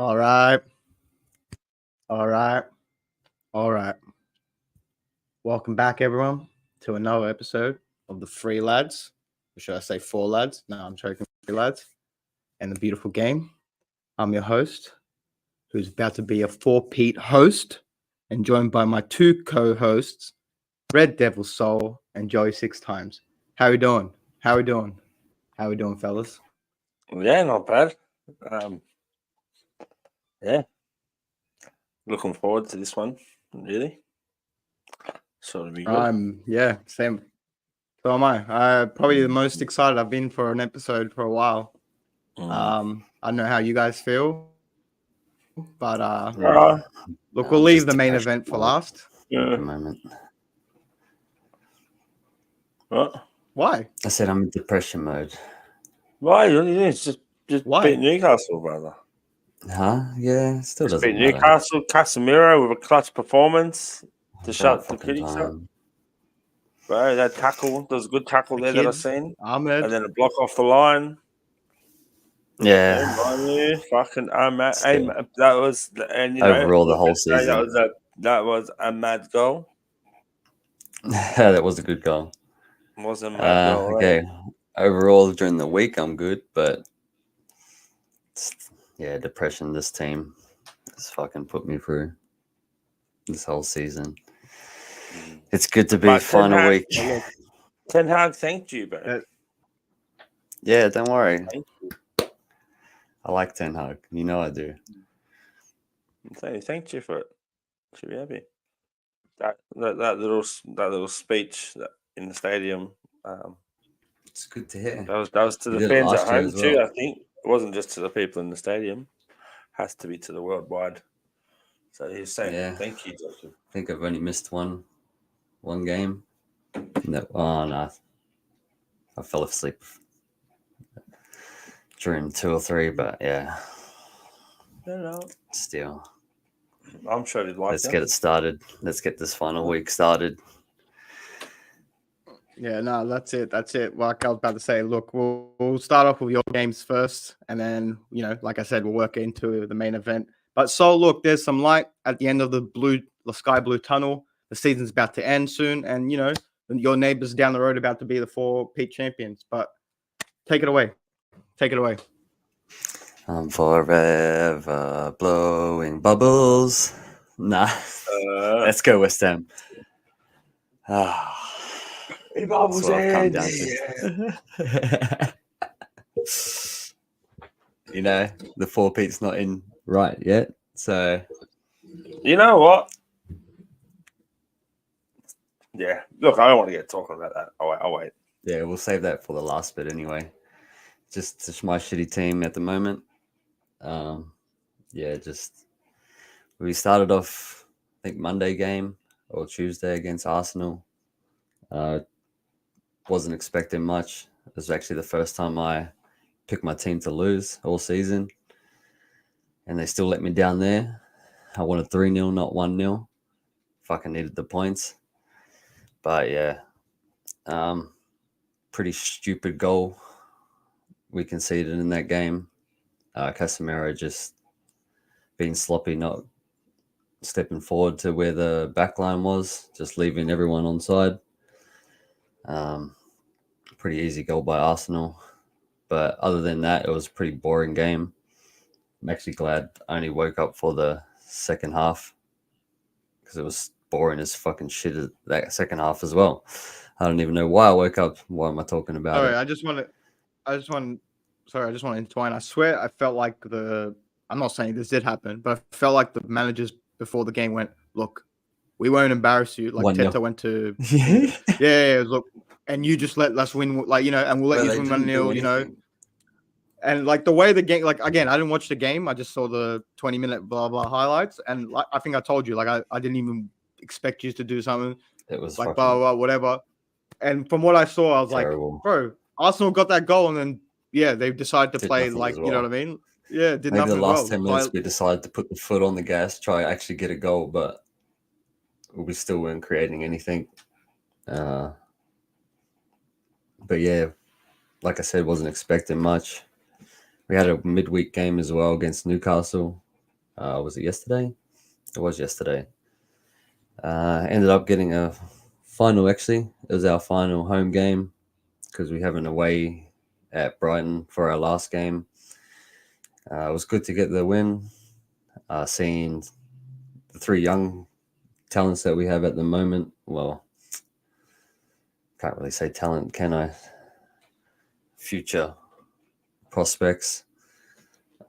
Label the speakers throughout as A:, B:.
A: All right. All right. All right. Welcome back, everyone, to another episode of the Free Lads. Or should I say Four Lads? No, I'm joking. Free Lads. And the beautiful game. I'm your host, who's about to be a four-peat host, and joined by my two co-hosts, Red Devil Soul and Joey Six Times. How we doing? How we doing? How we doing, fellas?
B: Yeah, not bad. Yeah, looking forward to this one. Really, so it'll be good.
A: Yeah, same. So am I. Probably the most excited I've been for an episode for a while. I don't know how you guys feel, but look, we'll leave the main event for last.
B: Yeah.
C: Moment.
B: What?
A: Why?
C: I said I'm in depression mode.
B: Why? It's just
A: Why?
B: beat Newcastle, brother.
C: Huh? Yeah, still
B: Just
C: doesn't
B: beat
C: matter.
B: Newcastle. Casemiro with a clutch performance to shut the
C: fucking
B: critics up.
C: time.
B: Bro, that tackle, there was a good tackle there that I've seen.
A: Ahmed.
B: And then a block off the line.
C: Yeah.
B: Fucking Ahmed. That was, and you know,
C: Overall, the whole season.
B: That was a mad goal.
C: That was a good goal.
B: It was a mad goal.
C: Okay. Overall, during the week, I'm good, but yeah, depression. This team has fucking put me through this whole season. It's good to be
B: But
C: final week.
B: Ten Hag thanked you, bro.
C: Yeah, don't worry.
B: Thank you.
C: I like Ten Hag. You know I do.
B: He thanked you for it. Should be happy. That little speech in the stadium.
C: It's good to hear.
B: That was to the fans at home too. I think it wasn't just to the people in the stadium. Has to be to the worldwide. So he's saying, "Thank you, Doctor."
C: I think I've only missed one game. No, no. I fell asleep during 2 or 3, but yeah.
B: No.
C: Still.
B: I'm sure he'd like
C: Let's get it started. Let's get this final week started.
A: Yeah, no, that's it. Like I was about to say, look, we'll start off with your games first, and then, like I said, we'll work into the main event. But so, look, there's some light at the end of the sky blue tunnel. The season's about to end soon, and your neighbors down the road about to be the 4-peat champions. But take it away. Take it away.
C: I'm forever blowing bubbles. Nah, let's go West Ham.
B: Bubbles in.
C: The 4-peat's not in right yet. So,
B: you know what? Yeah. Look, I don't want to get talking about that. I'll wait.
C: Yeah, we'll save that for the last bit anyway. Just my shitty team at the moment. We started off, I think, Monday game or Tuesday against Arsenal. Wasn't expecting much. It was actually the first time I picked my team to lose all season, and they still let me down there. I wanted 3-0, not 1-0. Fucking needed the points. But yeah, pretty stupid goal we conceded in that game. Casemiro just being sloppy, not stepping forward to where the back line was, just leaving everyone onside. Pretty easy goal by Arsenal. But other than that, it was a pretty boring game. I'm actually glad I only woke up for the second half because it was boring as fucking shit that second half as well. I don't even know why I woke up. Why am I talking about it?
A: I just want to entwine. I swear I felt like I'm not saying this did happen, but I felt like the managers before the game went, look, we won't embarrass you. Like Teta went to, look, and you just let us win, and we'll let you win 1-0, And like the way the game, like, again, I didn't watch the game. I just saw the 20-minute blah, blah highlights. And I think I told you, like, I didn't even expect you to do something.
C: It was
A: like, blah, blah, whatever. And from what I saw, I was
C: terrible.
A: Like, bro, Arsenal got that goal. And then, they decided to play like, you know what I mean? Yeah, did
C: Maybe
A: nothing
C: the last 10 minutes we decided to put the foot on the gas, try actually get a goal, but we still weren't creating anything. But yeah, like I said, wasn't expecting much. We had a midweek game as well against Newcastle. Was it yesterday? It was yesterday. Ended up getting a final, actually. It was our final home game because we have an away at Brighton for our last game. It was good to get the win. Seeing the 3 young talents that we have at the moment. Well, can't really say talent, can I? Future prospects.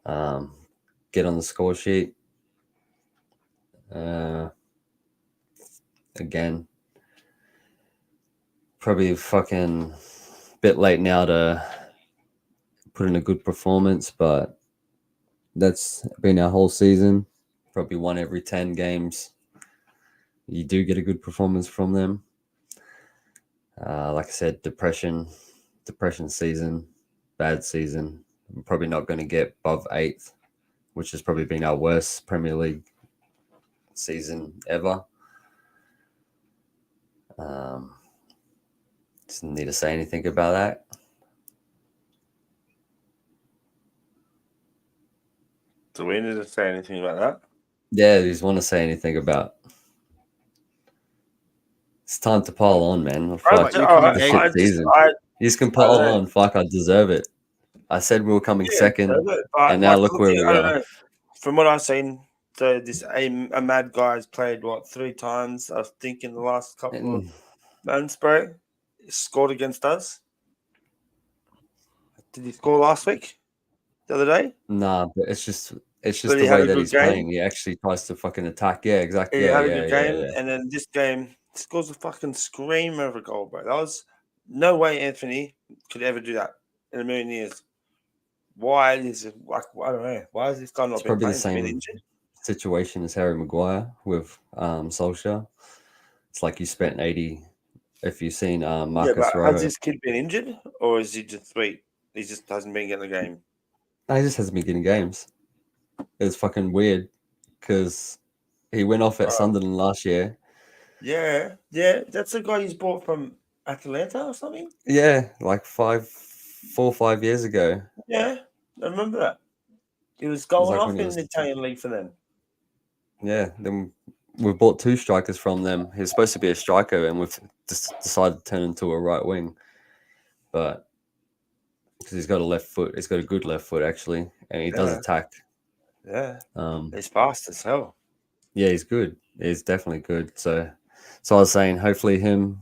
C: Get on the score sheet. Again, probably fucking bit late now to put in a good performance, but that's been our whole season. Probably 1 every 10 games. You do get a good performance from them. Like I said, depression season, bad season. I'm probably not going to get above 8th, which has probably been our worst Premier League season ever. Just need to say anything about that.
B: Do we need to say anything about that?
C: Yeah, you just want to say anything about. It's time to pile on, man. Fuck, shit season. You just can pile on. Fuck, I deserve it. I said we were coming second, and now look where we are.
B: From what I've seen, so this Ahmad guy has played 3 times. I think in the last couple of months, bro. He scored against us. Did he score last week? The other day?
C: Nah, but it's just the way that he's playing. He actually tries to fucking attack. Yeah, exactly.
B: He had a good game, and then this game he scores a fucking screamer of a goal, bro. That was no way Anthony could ever do that in a million years. Why is it like I don't know? Why is this guy not been playing? It's probably the same
C: situation as Harry Maguire with Solskjaer. It's like you spent 80. If you've seen Marcus Rowe,
B: has this kid been injured, or is he just sweet? He just hasn't been getting the game.
C: No, he just hasn't been getting games. It's fucking weird because he went off at Sunderland last year.
B: Yeah, that's the guy he's bought from Atlanta or something.
C: Yeah, like 4 or 5 years ago.
B: Yeah, I remember that. He was going off in the Italian league for them.
C: Yeah, then we bought 2 strikers from them. He was supposed to be a striker, and we've just decided to turn into a right wing. But because he's got a left foot, he's got a good left foot actually, and he does attack.
B: Yeah, he's fast as hell.
C: Yeah, he's good. He's definitely good. So I was saying, hopefully him.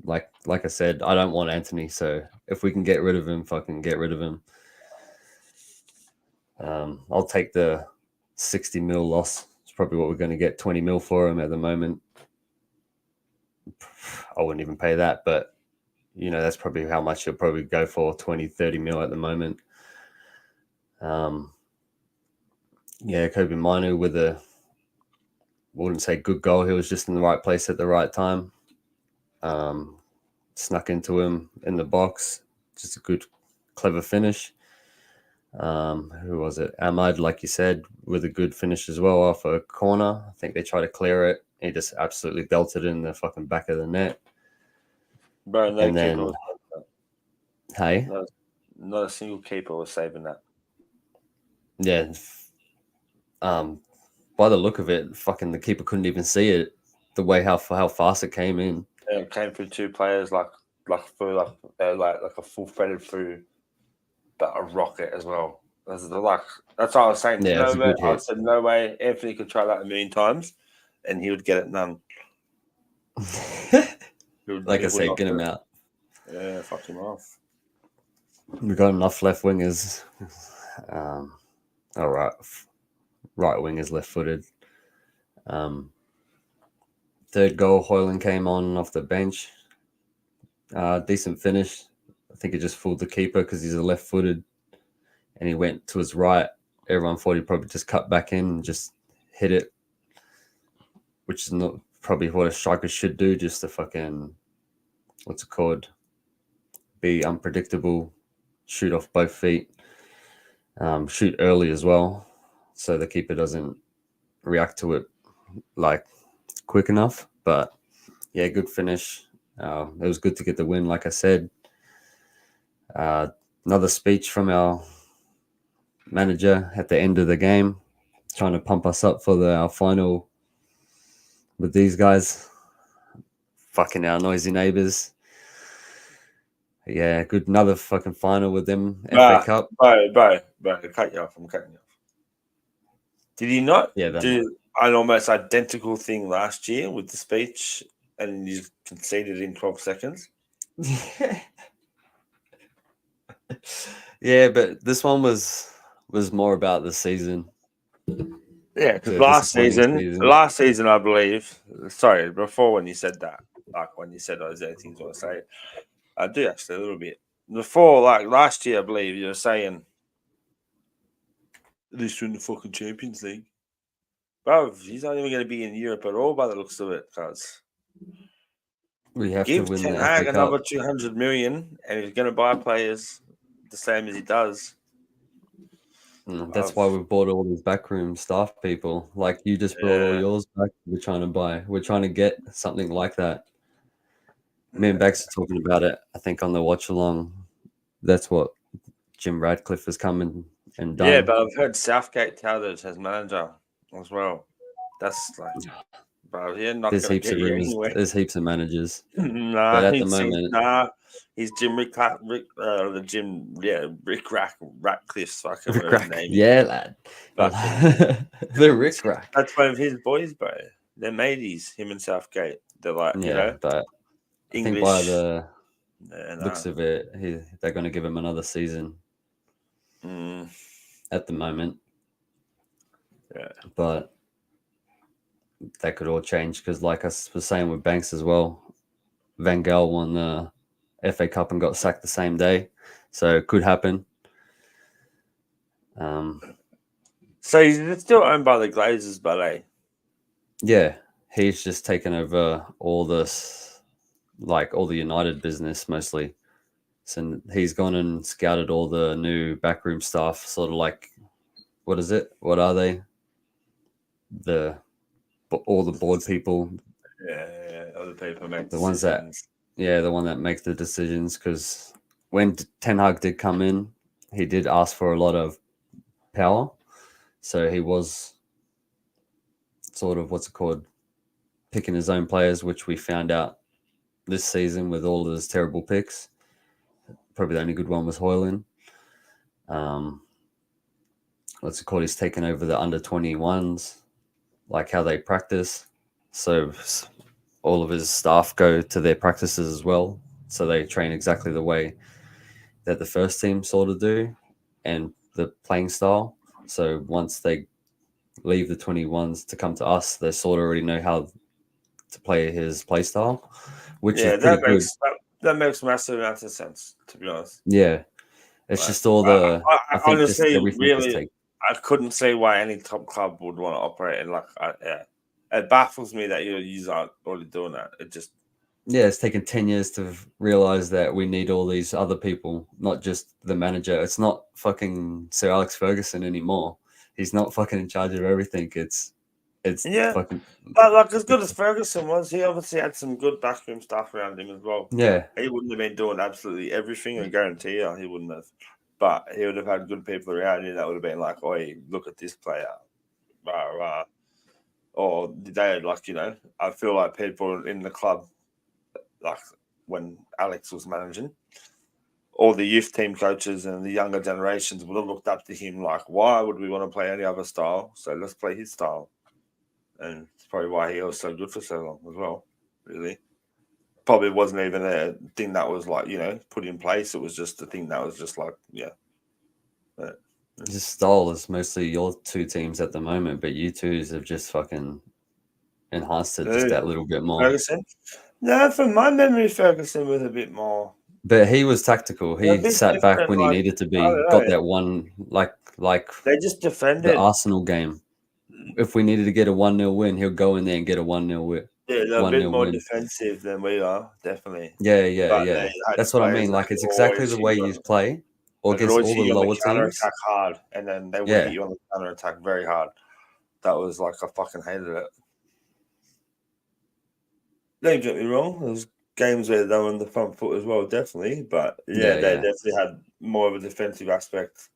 C: Like I said, I don't want Anthony. So if we can get rid of him, fucking get rid of him. I'll take the 60 mil loss. It's probably what we're going to get. 20 mil for him at the moment. I wouldn't even pay that, but that's probably how much he'll probably go for. 20, 30 mil at the moment. Kobe Manu with wouldn't say good goal. He was just in the right place at the right time. Snuck into him in the box. Just a good, clever finish. Who was it? Ahmad, like you said, with a good finish as well off a corner. I think they tried to clear it. He just absolutely belted in the fucking back of the net.
B: Bro, no keeper.
C: Hey?
B: Not a single keeper was saving that.
C: Yeah. By the look of it, fucking the keeper couldn't even see it. The way how fast it came in.
B: Yeah, it came through 2 players like a full threaded through, but a rocket as well. That's what I was saying.
C: Yeah,
B: I said no way Anthony could try that a million times, and he would get it none.
C: Like I said, get him out.
B: Yeah, fuck him off.
C: We've got enough left wingers. All right. Right wing is left-footed. Third goal, Hoyland came on off the bench. Decent finish. I think he just fooled the keeper because he's a left-footed, and he went to his right. Everyone thought he probably just cut back in and just hit it, which is not probably what a striker should do. Just to fucking, what's it called? Be unpredictable, shoot off both feet, shoot early as well, so the keeper doesn't react to it like quick enough. But yeah, good finish. It was good to get the win, like I said. Another speech from our manager at the end of the game. trying to pump us up for our final with these guys. Fucking our noisy neighbors. Yeah, good. Another fucking final with them. FA Cup.
B: Bro, cut you off. I'm cutting you off. Did he not do an almost identical thing last year with the speech and you conceded in 12 seconds?
C: Yeah, but this one was more about the season.
B: Yeah, because last season, I believe. Sorry, before when you said that, like when you said, "Oh, is there anything you want to say?" I do actually a little bit. Before, like last year, I believe you were saying, "At least we're in the fucking Champions League." Bro, he's not even going to be in Europe at all by the looks of it, cuz.
C: We have to win
B: Ten
C: the
B: Hag
C: FA
B: another
C: Cup.
B: 200 million, and he's going to buy players the same as he does.
C: That's why we've bought all these backroom staff people. Like you just brought all yours back. We're trying to buy. We're trying to get something like that. Me and Bex are talking about it. I think on the watch along. That's what Jim Radcliffe has come and done.
B: Yeah, but I've heard Southgate touted as manager as well. That's like, bro, you're not going to get you anywhere.
C: There's heaps of managers.
B: Nah,
C: but at the moment,
B: he's Jim Rick Ratcliffe's fucking
C: Rick Rack.
B: name.
C: Yeah, lad. The Rick Rack.
B: That's one of his boys, bro. They're mateys, him and Southgate. They're like, you know,
C: but
B: English.
C: I think by the looks of it, they're going to give him another season. At the moment.
B: Yeah.
C: But that could all change because, like I was saying with Banks as well, Van Gaal won the FA Cup and got sacked the same day. So it could happen.
B: So he's still owned by the Glazers, but
C: yeah, he's just taken over all this, like all the United business mostly. So he's gone and scouted all the new backroom staff, sort of like, what is it? What are they? All the board people.
B: Yeah, other people make
C: the ones that, the one that makes the decisions. Because when Ten Hag did come in, he did ask for a lot of power, so he was sort of picking his own players, which we found out this season with all those terrible picks. Probably the only good one was Hoyland. He's taken over the under 21s, like how they practice. So all of his staff go to their practices as well. So they train exactly the way that the first team sort of do and the playing style. So once they leave the 21s to come to us, they sort of already know how to play his play style, which is pretty good.
B: That makes massive amount of sense, to be honest.
C: Yeah. It's just all the...
B: I think honestly, really, I couldn't see why any top club would want to operate in it baffles me that you aren't already doing that. It just...
C: Yeah, it's taken 10 years to realize that we need all these other people, not just the manager. It's not fucking Sir Alex Ferguson anymore. He's not fucking in charge of everything. It's fucking...
B: But like as good as Ferguson was, he obviously had some good backroom staff around him as well.
C: Yeah.
B: He wouldn't have been doing absolutely everything, I guarantee you he wouldn't have. But he would have had good people around him that would have been like, "Oi, look at this player." Rah, rah. Or they I feel like people in the club, like when Alex was managing, all the youth team coaches and the younger generations would have looked up to him like, why would we want to play any other style? So let's play his style. And it's probably why he was so good for so long as well, really. Probably wasn't even a thing that was put in place. It was just a thing that was just
C: His style is mostly your two teams at the moment, but you twos have just fucking enhanced it just that little bit more.
B: Ferguson? No, from my memory, Ferguson was a bit more.
C: But he was tactical. He sat back when he needed to be. Got that one, like
B: they just defended
C: the Arsenal game. If we needed to get a 1-0 win, he'll go in there and get a 1-0 win.
B: Yeah, they're a bit more defensive than we are, definitely.
C: Yeah. That's what I mean. Like it's exactly the way you play, or against all the lower teams.
B: Attack hard, and then they would hit you on the counter attack very hard. That was I fucking hated it. Don't get me wrong. There was games where they were on the front foot as well, definitely. But they definitely had more of a defensive aspect,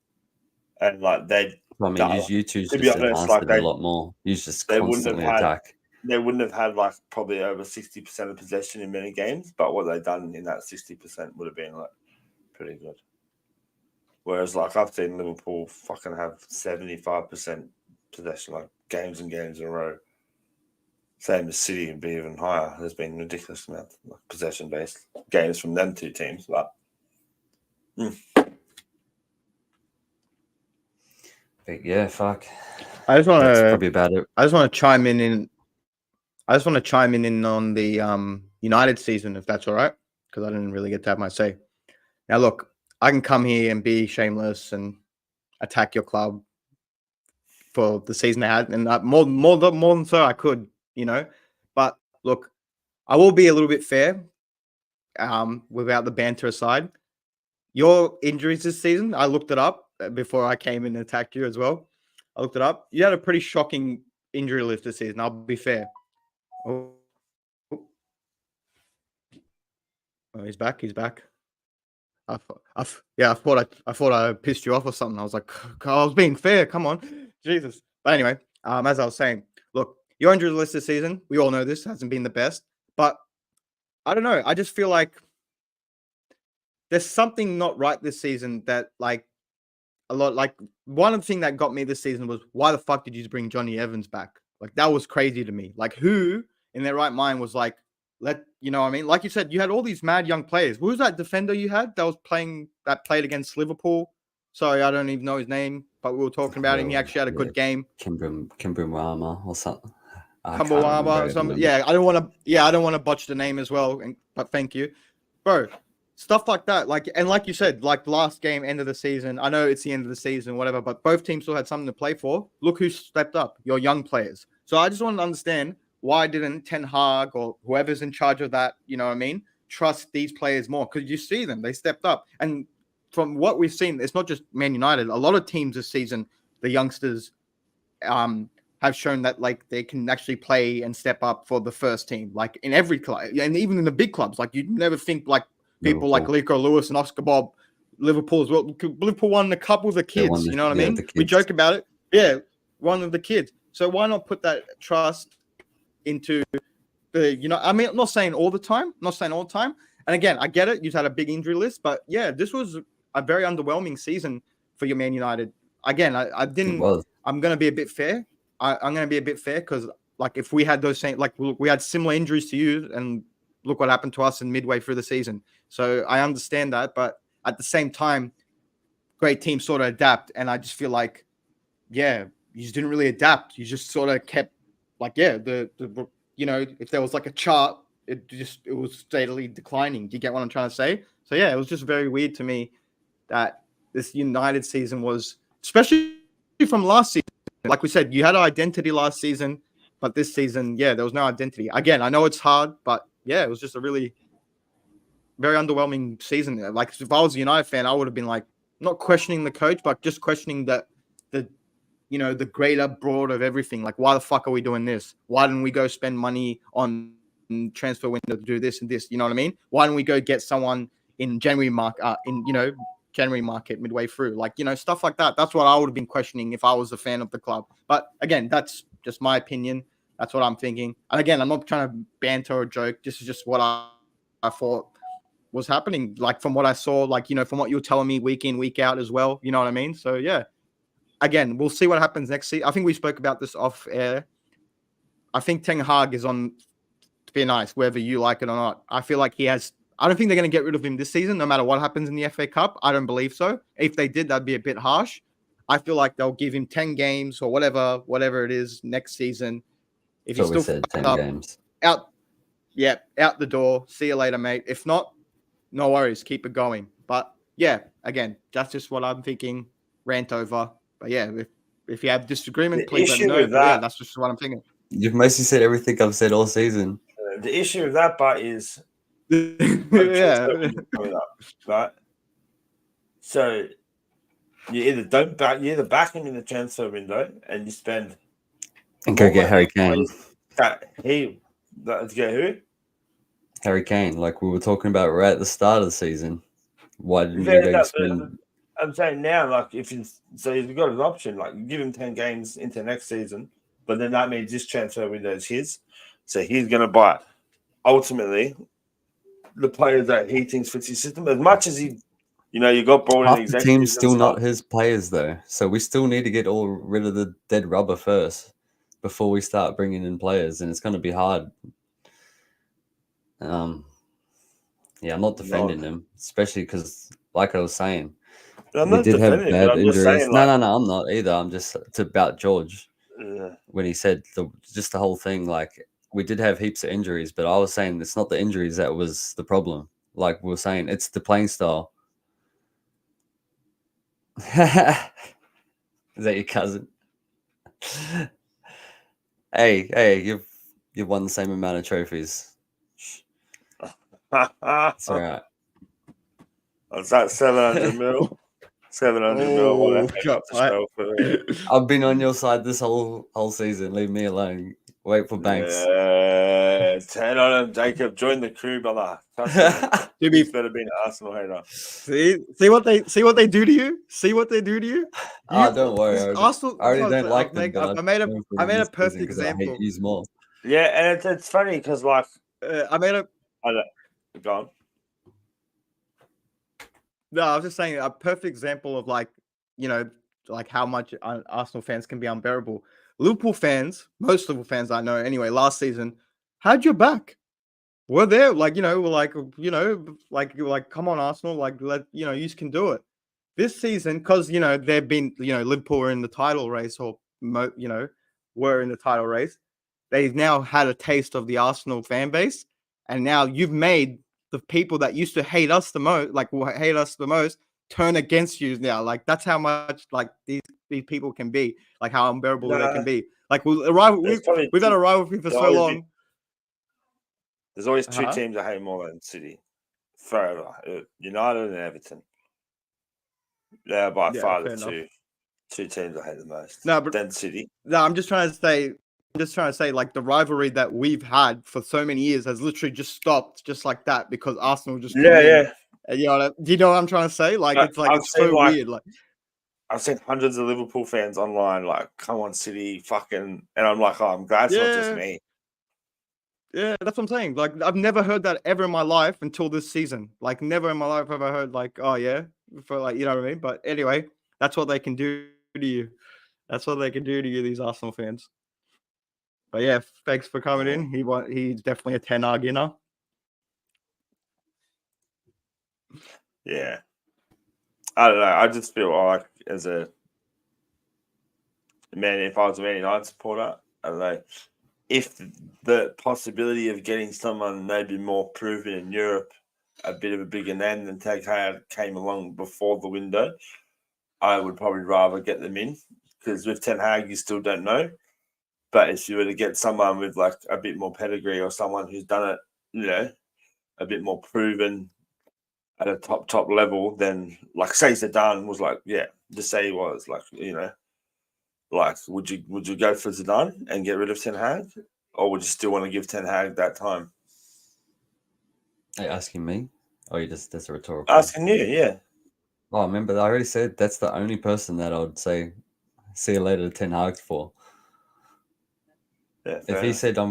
B: and they
C: I mean,
B: No,
C: you two's
B: to be
C: just
B: honest,
C: enhanced
B: like
C: it a lot more. You just
B: they wouldn't have
C: constantly
B: had-
C: attack.
B: they wouldn't have had like probably over 60% of possession in many games, but what they've done in that 60% would have been like pretty good. Whereas like I've seen Liverpool fucking have 75% possession, like games and games in a row. Same as City and be even higher. There's been ridiculous amount of possession based games from them two teams, but
C: But yeah, fuck.
A: I just want
C: That's
A: to.
C: probably about it.
A: I just want to chime in. I just want to chime in on the United season, if that's all right, because I didn't really get to have my say. Now, look, I can come here and be shameless and attack your club for the season they had, and more than so I could, you know. But look, I will be a little bit fair, without the banter aside. Your injuries this season, I looked it up before I came in and attacked you as well. I looked it up. You had a pretty shocking injury list this season. I'll be fair. Oh, he's back. He's back. I thought I pissed you off or something. I was like, I was being fair. Come on, Jesus. But anyway, as I was saying, look, your injury list this season, we all know this hasn't been the best, but I don't know. I just feel like there's something not right this season that like a lot. Like one of the things that got me this season was why the fuck did you bring Johnny Evans back? Like that was crazy to me. Like who in their right mind was like, you know what I mean? Like you said, you had all these mad young players. Who was that defender you had that played against Liverpool? Sorry, I don't even know his name, but we were talking about him. He actually had a good game.
C: Kimbrum or something.
A: Kumbawama. Yeah, I don't want to botch the name as well. But thank you, bro. Stuff like that, like you said, like the last game, end of the season. I know it's the end of the season, whatever, but both teams still had something to play for. Look who stepped up, your young players. So I just want to understand why didn't Ten Hag or whoever's in charge of that, you know what I mean, trust these players more? Because you see them, they stepped up. And from what we've seen, it's not just Man United. A lot of teams this season, the youngsters have shown that like they can actually play and step up for the first team, like in every club, and even in the big clubs. Like you'd never think like people like Lico Lewis and Oscar Bob, Liverpool as well. Liverpool won the cup with the kids, you know what I mean? We joke about it. Yeah, one of the kids. So why not put that trust into the, you know, I mean, I'm not saying all the time. And again, I get it. You've had a big injury list, but yeah, this was a very underwhelming season for your Man United. Again, I didn't. I'm going to be a bit fair. I'm going to be a bit fair because, like, if we had those same, like, we had similar injuries to you, and look what happened to us in midway through the season. So I understand that, but at the same time, great teams sort of adapt, and I just feel like, yeah, you just didn't really adapt. You just sort of kept, like, yeah, the you know, if there was like a chart, it was steadily declining. Do you get what I'm trying to say? So yeah, it was just very weird to me that this United season was, especially from last season. Like we said, you had an identity last season, but this season, yeah, there was no identity. Again, I know it's hard, but yeah, it was just a really very underwhelming season. Like if I was a United fan, I would have been like, not questioning the coach, but just questioning the you know, the greater broad of everything. Like, why the fuck are we doing this? Why didn't we go spend money on transfer window to do this and this? You know what I mean? Why didn't we go get someone in January market midway through? Like, you know, stuff like that. That's what I would have been questioning if I was a fan of the club. But again, that's just my opinion. That's what I'm thinking. And again, I'm not trying to banter or joke. This is just what I thought was happening. Like from what I saw, like, you know, from what you were telling me week in, week out as well. You know what I mean? So yeah. Again, we'll see what happens next season. I think we spoke about this off air. I think Ten Hag is on to be nice, whether you like it or not. I feel like he has. I don't think they're going to get rid of him this season, no matter what happens in the FA Cup. I don't believe so. If they did, that'd be a bit harsh. I feel like they'll give him 10 games or whatever it is next season. If
C: so we said 10 games.
A: Out the door. See you later, mate. If not, no worries. Keep it going. But yeah, again, that's just what I'm thinking. Rant over. But yeah, if you have disagreement, please let me know. But yeah, that's just what I'm thinking.
C: You've mostly said everything I've said all season.
B: The issue with that, but is
A: yeah,
B: right. So you either back him in the transfer window and you spend
C: and go get Harry Kane.
B: To get who?
C: Harry Kane, like we were talking about right at the start of the season. Why didn't you go spend?
B: I'm saying now, like, if he's you've got an option, like, you give him 10 games into next season, but then that means this transfer window is his. So he's going to buy ultimately the players that he thinks fits his system. As much as he, you got brought in
C: Half the
B: executives
C: team's
B: and
C: still not
B: stuff.
C: his players though, so we still need to get all rid of the dead rubber first before we start bringing in players, and it's going to be hard. Yeah, I'm not defending him, especially because, like I was saying,
B: I'm
C: we
B: not
C: did have
B: defending him, but
C: bad
B: I'm just
C: injuries.
B: saying,
C: No,
B: like,
C: I'm not either. I'm just it's about George
B: yeah.
C: when he said just the whole thing. Like, we did have heaps of injuries, but I was saying it's not the injuries that was the problem. Like we were saying, it's the playing style. Is that your cousin? Hey, you've won the same amount of trophies. It's all right.
B: What's that, 700 mil? 700 mil. What a
A: Oh,
B: heck
A: got
B: of a spell for me.
C: I've been on your side this whole season. Leave me alone. Wait for Banks.
B: 10 on him, Jacob. Join the crew, brother. Trust me. He's better be an Arsenal hater.
A: See what they do to you. See what they do to you.
C: Don't worry.
A: Arsenal.
C: I already don't like them.
A: I made a perfect example.
C: I hate you more.
B: Yeah, and it's funny because, like,
A: I made a.
B: Go on.
A: No, I was just saying a perfect example of like how much Arsenal fans can be unbearable. Liverpool fans, most Liverpool fans I know anyway, last season had your back. We're there, like we're like come on Arsenal, like you can do it. This season, because they've been Liverpool are in the title race or were in the title race. They've now had a taste of the Arsenal fan base, and now you've made the people that used to hate us the most, turn against you now. Like that's how much like these people can be, like how unbearable they can be. Like we've had a rivalry for so long.
B: There's always two teams I hate more than City. Forever. United and Everton. They're by far the two teams I hate the most.
A: No, but
B: then City.
A: No, I'm just trying to say, like the rivalry that we've had for so many years has literally just stopped, just like that, because Arsenal just
B: yeah.
A: And, do you know what I'm trying to say? Like it's so weird. Like
B: I've seen hundreds of Liverpool fans online, like, "Come on, City, fucking," and I'm like, "Oh, I'm glad it's not just me."
A: Yeah, that's what I'm saying. Like I've never heard that ever in my life until this season. Like never in my life have I heard like, "Oh yeah," for like you know what I mean. But anyway, that's what they can do to you. That's what they can do to you, these Arsenal fans. But yeah, thanks for coming in. He's definitely a 10 winner.
B: Yeah. I don't know. I just feel like as a man, if I was a Man United supporter, I don't know, if the possibility of getting someone maybe more proven in Europe, a bit of a bigger name than Ten Hag came along before the window, I would probably rather get them in, because with Ten Hag you still don't know. But if you were to get someone with like a bit more pedigree or someone who's done it, a bit more proven at a top level, then like say Zidane was like, yeah, just say he was like, like would you go for Zidane and get rid of Ten Hag, or would you still want to give Ten Hag that time?
C: Are you asking me? Or that's a rhetorical?
B: Asking you, yeah.
C: Oh, remember I already said that's the only person that I would say see you later to Ten Hag for.
B: Yeah,
C: if he said I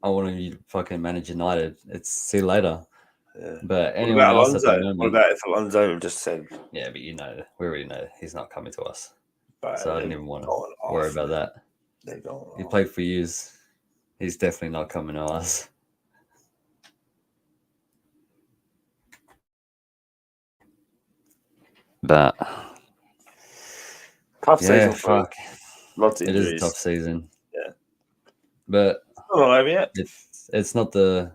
C: want you to fucking manage United, it's see you later.
B: Yeah.
C: But anyone else at the moment,
B: what about if Alonso just said?
C: Yeah, but we already know he's not coming to us.
B: But
C: so I don't even want to worry about that.
B: They're going
C: He played for years. He's definitely not coming to us. But
B: tough season.
C: Fuck.
B: Lots of injuries.
C: It is a tough season.
B: Yeah.
C: But
B: not over yet.
C: It's not the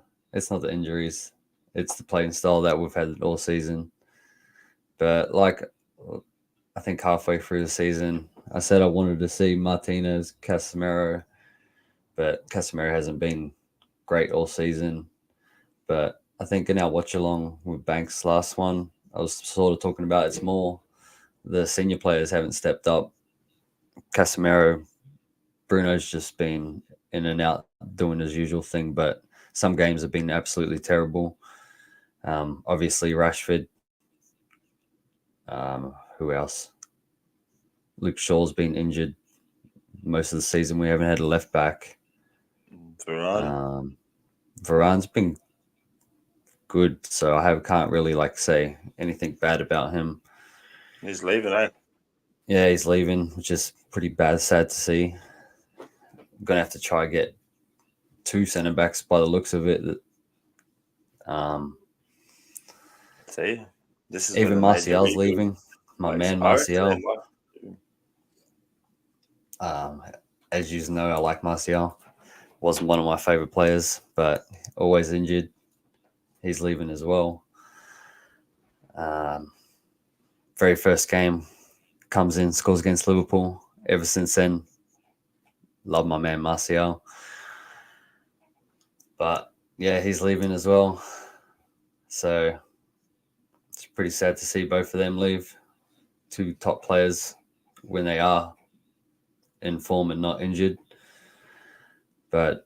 C: injuries. It's the playing style that we've had all season. But like, I think halfway through the season, I said I wanted to see Martinez, Casemiro, but Casemiro hasn't been great all season. But I think in our watch along with Banks last one, I was sort of talking about it's more the senior players haven't stepped up. Casemiro, Bruno's just been in and out doing his usual thing, but some games have been absolutely terrible. Obviously, Rashford Who else? Luke Shaw's been injured most of the season. We haven't had a left back.
B: Varane.
C: Varane's been good, so I can't really say anything bad about him.
B: He's leaving, eh?
C: Yeah, he's leaving, which is pretty bad, sad to see. I'm gonna have to try get 2 centre backs by the looks of it.
B: See, this is
C: Even
B: when the major
C: Martial's
B: rebuild
C: leaving. My
B: takes.
C: man
B: I reckon
C: Martial.
B: they might.
C: As you know, I like Martial. Wasn't one of my favorite players, but always injured. He's leaving as well. Very first game, comes in, scores against Liverpool. Ever since then, love my man Martial. But yeah, he's leaving as well. So it's pretty sad to see both of them leave. 2 top players when they are in form and not injured. But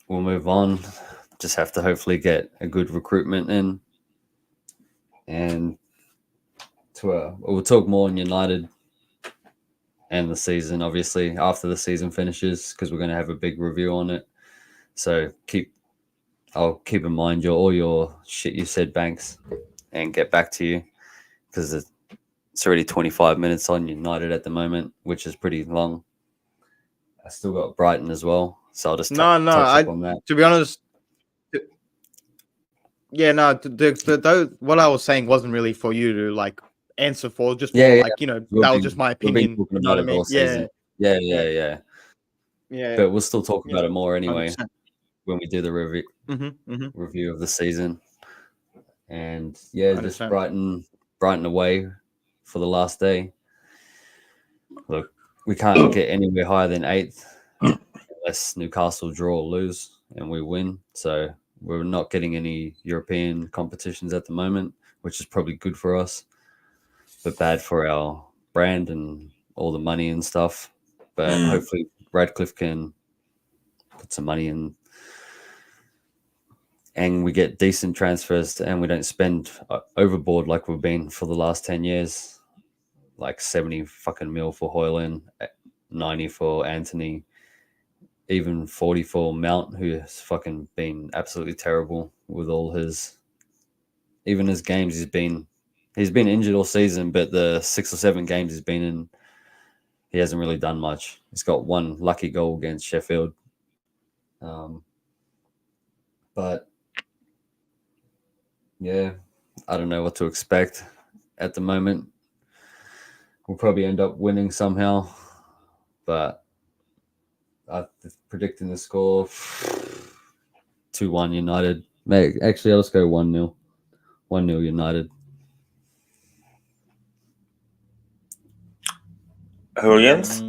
C: we'll move on. Just have to hopefully get a good recruitment in. And we'll talk more on United and the season, obviously, after the season finishes, because we're going to have a big review on it. So I'll keep in mind all your shit you said, Banks, and get back to you, because it's already 25 minutes on United at the moment, which is pretty long. I still got Brighton as well, so I'll just touch up on that.
A: To be honest, yeah, no, what I was saying wasn't really for you to answer for, just more that was just my opinion.
C: We've been
A: You know
C: talking
A: what I mean?
C: Yeah. But we'll still talk about it more anyway
A: 100%.
C: when we do the review of the season. And yeah,
A: 100%.
C: just Brighton away for the last day. Look, we can't get anywhere higher than 8th unless Newcastle draw or lose and we win. So we're not getting any European competitions at the moment, which is probably good for us, but bad for our brand and all the money and stuff. But hopefully Radcliffe can put some money in and we get decent transfers and we don't spend overboard like we've been for the last 10 years. Like 70 fucking mil for Hoyland, 90 for Anthony, even 40 for Mount, who has fucking been absolutely terrible with all his games. He's been injured all season, but the 6 or 7 games he's been in, he hasn't really done much. He's got 1 lucky goal against Sheffield. But yeah, I don't know what to expect at the moment. We'll probably end up winning somehow, but I'm predicting the score 2-1 United. Actually, I'll just go 1-0. 1-0 United.
B: Who against?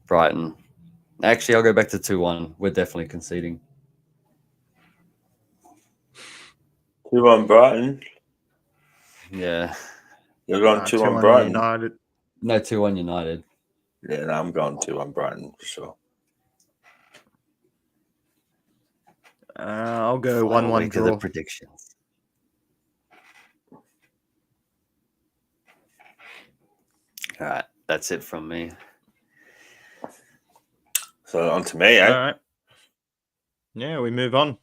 C: Brighton. Actually, I'll go back to 2-1. We're definitely conceding.
B: 2-1 Brighton.
C: Yeah.
B: You're going 2-1 Brighton.
A: United.
C: No, 2-1 United.
B: Yeah, no, I'm going 2-1 Brighton for sure.
A: I'll go 1-1 draw.
C: The predictions. All right, that's it from me.
B: So on to me, eh?
A: All right. Yeah, we move on.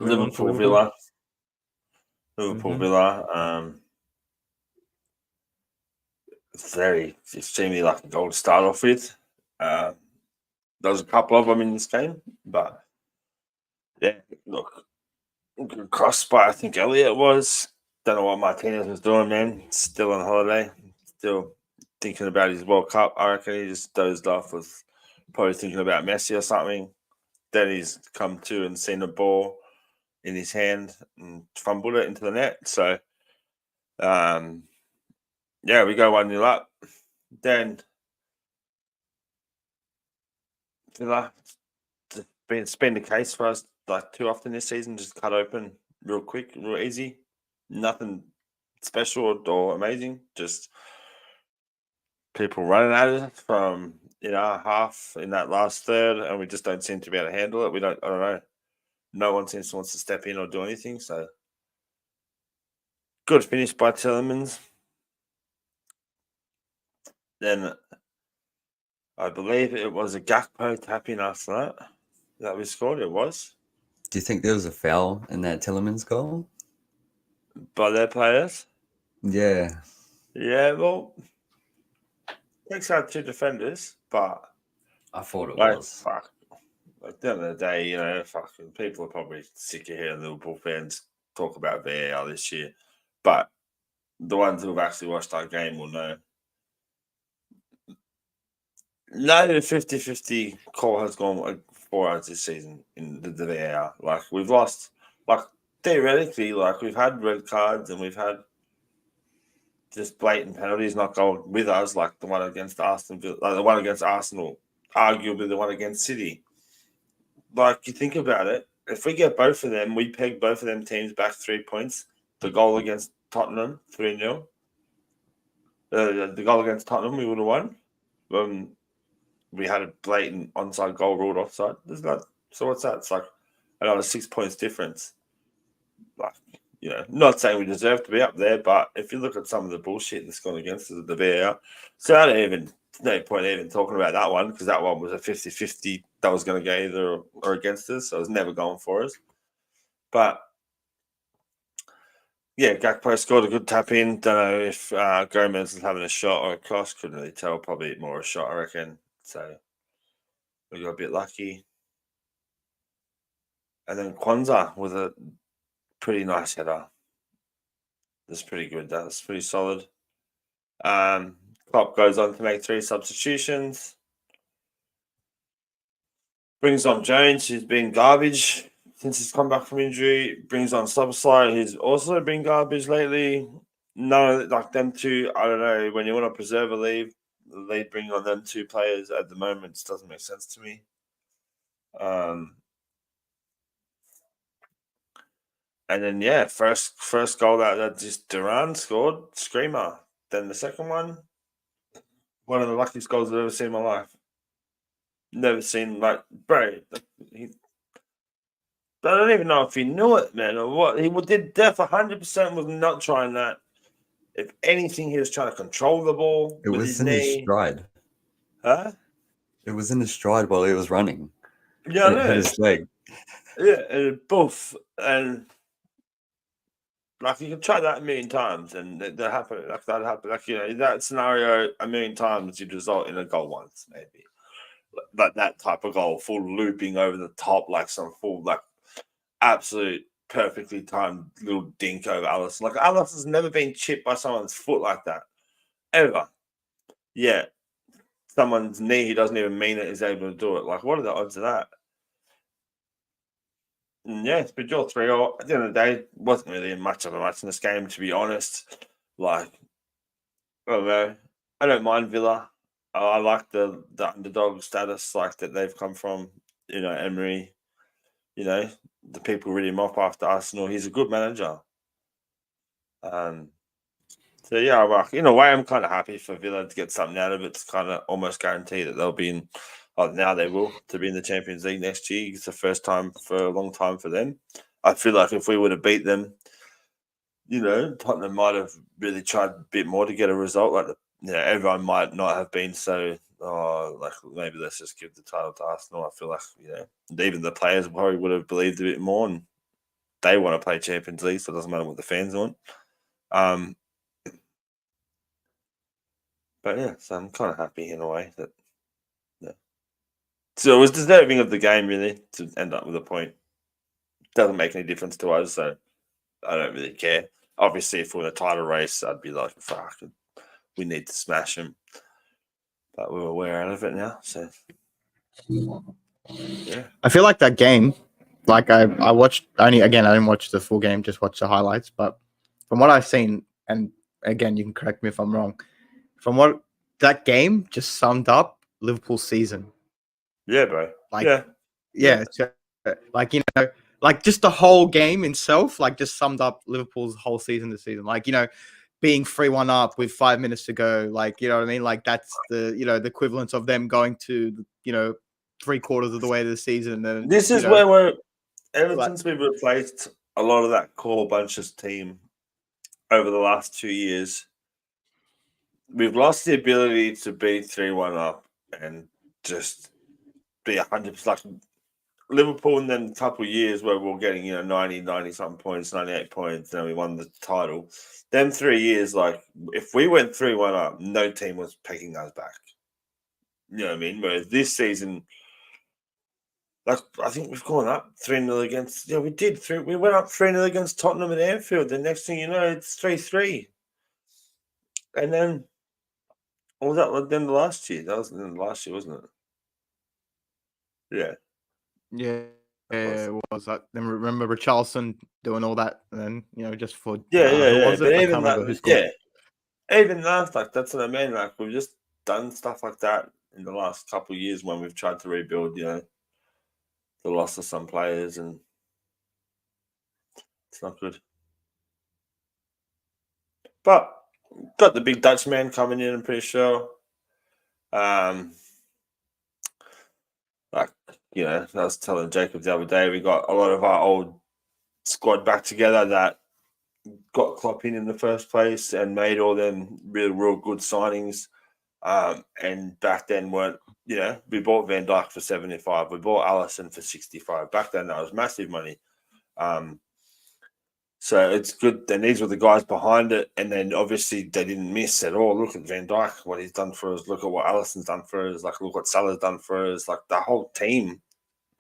B: Liverpool Villa. Villa. Very extremely lucky goal to start off with. There was a couple of them in this game, but yeah, look, good cross by I think Elliott was. Don't know what Martinez was doing, man. Still on holiday, still thinking about his World Cup. I reckon he just dozed off, was probably thinking about Messi or something. Then he's come to and seen the ball in his hand and fumbled it into the net. So, yeah, we go 1-0 up. Then Villa, it's been the case for us like too often this season. Just cut open real quick, real easy. Nothing special or amazing. Just people running at it from half in that last third, and we just don't seem to be able to handle it. I don't know. No one seems to want to step in or do anything. So good finish by Tillemans. then I believe it was a Gakpo tap-in after that we scored. It was
C: Do you think there was a foul in that Tillerman's goal?
B: by their players.
C: Yeah.
B: Yeah, well, takes out 2 defenders, but
C: I thought it
B: like,
C: was.
B: fuck. Like, at the end of the day, you know, fucking people are probably sick of hearing Liverpool fans talk about VAR this year, but the ones who have actually watched that game will know. No 50-50 call has gone like 4 hours this season in the VAR. Like, we've lost, like, theoretically, like, we've had red cards and we've had just blatant penalties not going with us, like the one against Arsenal, like the one against Arsenal, arguably the one against City. Like, you think about it, if we get both of them, we peg both of them teams back 3 points. The goal against Tottenham, 3-0. The goal against Tottenham, we would have won. We had a blatant onside goal ruled offside. So what's that? It's like another 6 points difference. Like, you know, not saying we deserve to be up there, but if you look at some of the bullshit that's gone against us at the VAR, so I don't even, no point even talking about that one, because that one was a 50-50 that was going to go either or against us, so it was never going for us. But yeah, Gakpo scored a good tap in. Don't know if Gomez was having a shot or a cross. Couldn't really tell. Probably more a shot, I reckon. So we got a bit lucky. And then Kwanzaa with a pretty nice header. That's pretty good. That's pretty solid. Klopp goes on to make 3 substitutions. Brings on Jones, who's been garbage since he's come back from injury. Brings on Subside, who's also been garbage lately. None of like them two. I don't know. When you want to preserve a lead bringing on them 2 players at the moment doesn't make sense to me. And then yeah, first goal that just Duran scored, screamer. Then the second one of the luckiest goals I've ever seen in my life. Never seen, like, bro. I don't even know if he knew it, man, or what. He did def 100% was not trying that. If anything, he was trying to control the ball
C: It
B: with
C: was
B: his
C: in his
B: knee.
C: stride.
B: Huh?
C: It was in his stride while he was running.
B: Yeah, I
C: And it hit
B: know.
C: his leg.
B: Yeah, and both. And like, you can try that a million times and that happen. Like, that happen. Like, you know, that scenario a million times, you'd result in a goal once, maybe. But that type of goal, full looping over the top, like some full, like, absolute perfectly timed little dink over Alice. Like, Alice has never been chipped by someone's foot like that, ever. Yeah, someone's knee, he doesn't even mean it, is able to do it. Like, what are the odds of that? And yeah, it's been draw 3-0. At the end of the day, wasn't really much of a match in this game, to be honest. Like, I don't know. I don't mind Villa. I like the underdog status, like, that they've come from. You know, Emery, you know, the people read him off after Arsenal. He's a good manager. So yeah, like, in a way, I'm kind of happy for Villa to get something out of it. It's kind of almost guarantee that they'll be in. Oh, now they will to be in the Champions League next year. It's the first time for a long time for them. I feel like if we would have beat them, you know, Tottenham might have really tried a bit more to get a result. Like, you know, everyone might not have been so, like, maybe let's just give the title to Arsenal. I feel like, you know, even the players probably would have believed a bit more, and they want to play Champions League, so it doesn't matter what the fans want. But yeah, so I'm kind of happy in a way that, yeah. So it was deserving of the game, really, to end up with a point. Doesn't make any difference to us, so I don't really care. Obviously, if we're in a title race, I'd be like, fuck, we need to smash them. But we're aware out of it now, so yeah.
A: I feel like that game, like I watched only again, I didn't watch the full game, just watched the highlights. But from what I've seen, and again, you can correct me if I'm wrong, from what that game just summed up Liverpool's season.
B: Yeah, bro.
A: Like,
B: yeah.
A: so, like, you know, like just the whole game itself, like just summed up Liverpool's whole season this season. Like, you know, being 3-1 up with 5 minutes to go, like, you know what I mean? Like, that's the, you know, the equivalent of them going to, you know, 3/4 of the way to the season. And
B: This is
A: you know,
B: where we're, ever since we've replaced a lot of that core bunches team over the last 2 years, we've lost the ability to be 3-1 up and just be 100%. Like Liverpool, and then a couple of years where we're getting 90 something points, 98 points, and then we won the title. Them 3 years, like if we went 3-1 up, no team was pegging us back. You know what I mean? Whereas this season, like I think we've gone up 3-0 against. Yeah, we did. We went up 3-0 against Tottenham at Anfield. The next thing you know, it's 3-3. And then what was that? Then the last year? That was the last year, wasn't it? Yeah.
A: Yeah, it was that. Then remember Richarlison doing all that, and then just for
B: Yeah.
A: who was
B: But
A: it? I
B: even
A: can't remember
B: that,
A: who scored.
B: even that, like that's what I mean. Like we've just done stuff like that in the last couple of years when we've tried to rebuild. The loss of some players, and it's not good. But got the big Dutchman coming in, I'm pretty sure. Like, I was telling Jacob the other day, we got a lot of our old squad back together that got Klopp in the first place and made all them real good signings. And back then we bought Van Dijk for 75. We bought Alisson for 65. Back then, that was massive money. So it's good. And these were the guys behind it. And then obviously they didn't miss at all. Look at Van Dijk, what he's done for us. Look at what Alisson's done for us. Like, look what Salah's done for us. Like, the whole team,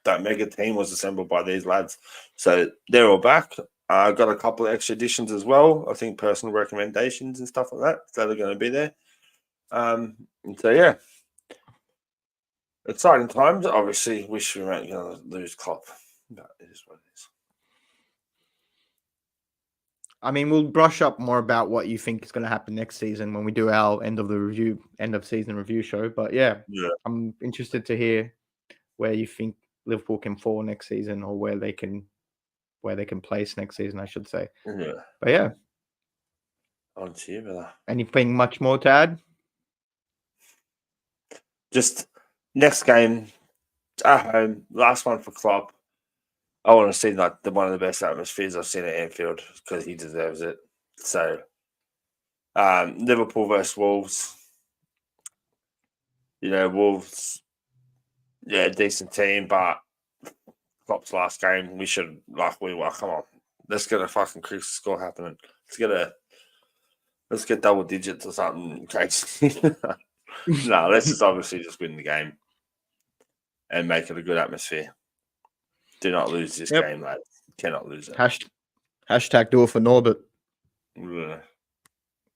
B: that mega team was assembled by these lads. So they're all back. I got a couple of extra additions as well. I think personal recommendations and stuff like that. So they're going to be there. And so, yeah. Exciting times. Obviously, wish we weren't going to lose Klopp. But it is what it is.
A: I mean, we'll brush up more about what you think is going to happen next season when we do our end of season review show. But yeah, I'm interested to hear where you think Liverpool can fall next season, or where they can place next season, I should say.
B: Yeah.
A: But yeah.
B: On to you, brother.
A: Anything much more to add?
B: Just next game at home, last one for Klopp. I want to see like one of the best atmospheres I've seen at Anfield because he deserves it. So, Liverpool versus Wolves. Wolves, decent team, but Klopp's last game, we should come on, let's get a fucking quick score happening. Let's get double digits or something crazy. No, let's just obviously just win the game and make it a good atmosphere. Do not lose this game, lads. Cannot lose it.
A: Hashtag do it for Norbert.
B: Yeah.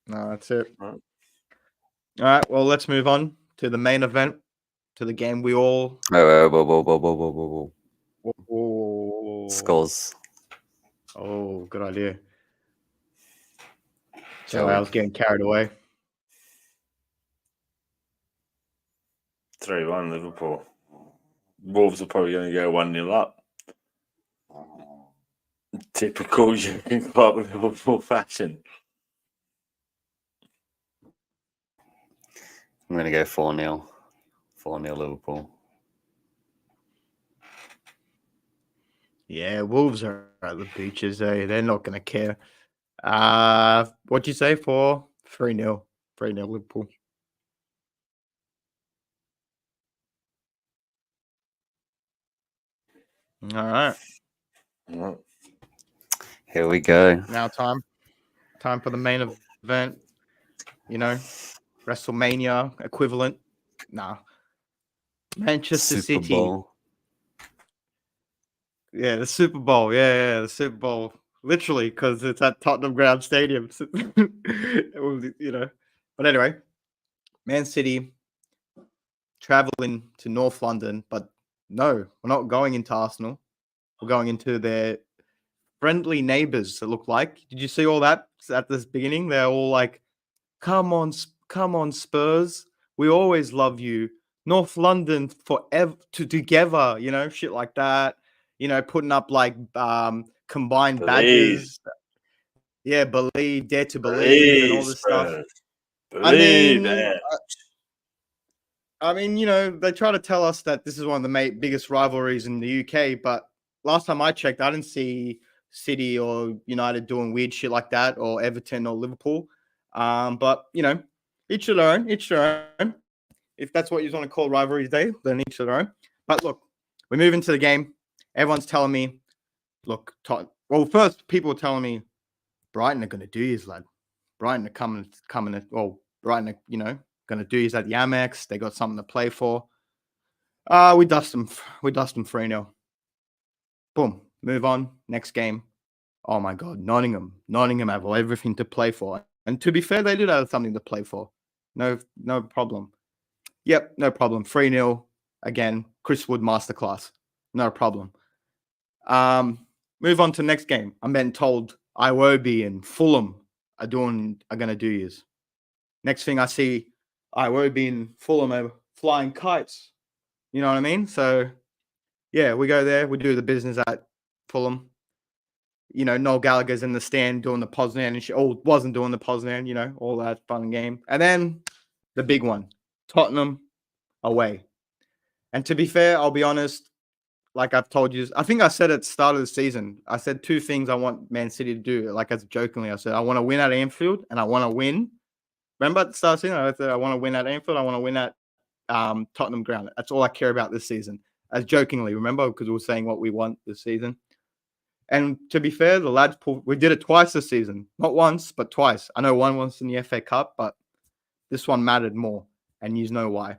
A: No, that's it. All right. Well, let's move on to the main event, to the game we all.
C: Whoa.
A: Whoa.
C: Scores.
A: Oh, good idea. So I was getting carried away.
B: 3-1 Liverpool. Wolves are probably going to go 1-0 up. Typical Jurgen Klopp Liverpool fashion.
C: I'm going to go 4-0. 4-0 Liverpool.
A: Yeah, Wolves are at the beaches. They're not going to care. What'd you say for 3-0? 3-0 Liverpool. All right.
C: Here we go.
A: Now time for the main event. WrestleMania equivalent. Nah. Manchester
C: Super
A: City.
C: Bowl.
A: Yeah, the Super Bowl. Yeah, the Super Bowl. Literally, because it's at Tottenham Ground Stadium. But anyway, Man City traveling to North London, but no, we're not going into Arsenal. We're going into their friendly neighbors, it looked like. Did you see all that at this beginning? They're all like, come on, Spurs. We always love you. North London forever together, shit like that. Putting up like combined badges. Yeah, believe, dare to believe, and all this stuff.
B: Believe
A: I mean, they try to tell us that this is one of the biggest rivalries in the UK, but last time I checked, I didn't see City or United doing weird shit like that, or Everton or Liverpool. But Each to their own. Each to their own. If that's what you want to call rivalry day, then each to their own. But look, we move into the game. Everyone's telling me, look, well, first people were telling me Brighton are going to do his, lad. Brighton are coming. Well, Brighton are, going to do his at the Amex. They got something to play for. We dust them 3-0. Boom. Move on. Next game. Oh my God, Nottingham have everything to play for. And to be fair, they did have something to play for. No problem. Yep, no problem. 3-0 again. Chris Wood masterclass. No problem. Move on to the next game. I'm being told Iwobi and Fulham are going to do this. Next thing I see, Iwobi and Fulham are flying kites. You know what I mean? So yeah, we go there. We do the business at Fulham. Noel Gallagher's in the stand doing the Poznan and shit. Oh, wasn't doing the Poznan, all that fun and game. And then the big one, Tottenham away. And to be fair, I'll be honest, like I've told you, I think I said at the start of the season, I said two things I want Man City to do. Like as jokingly, I said, I want to win at Anfield and I want to win. Remember at the start of the season, I said, I want to win at Anfield. I want to win at Tottenham ground. That's all I care about this season. As jokingly, remember, because we were saying what we want this season. And to be fair, the lads we did it twice this season. Not once, but twice. I know one was in the FA Cup, but this one mattered more. And you know why.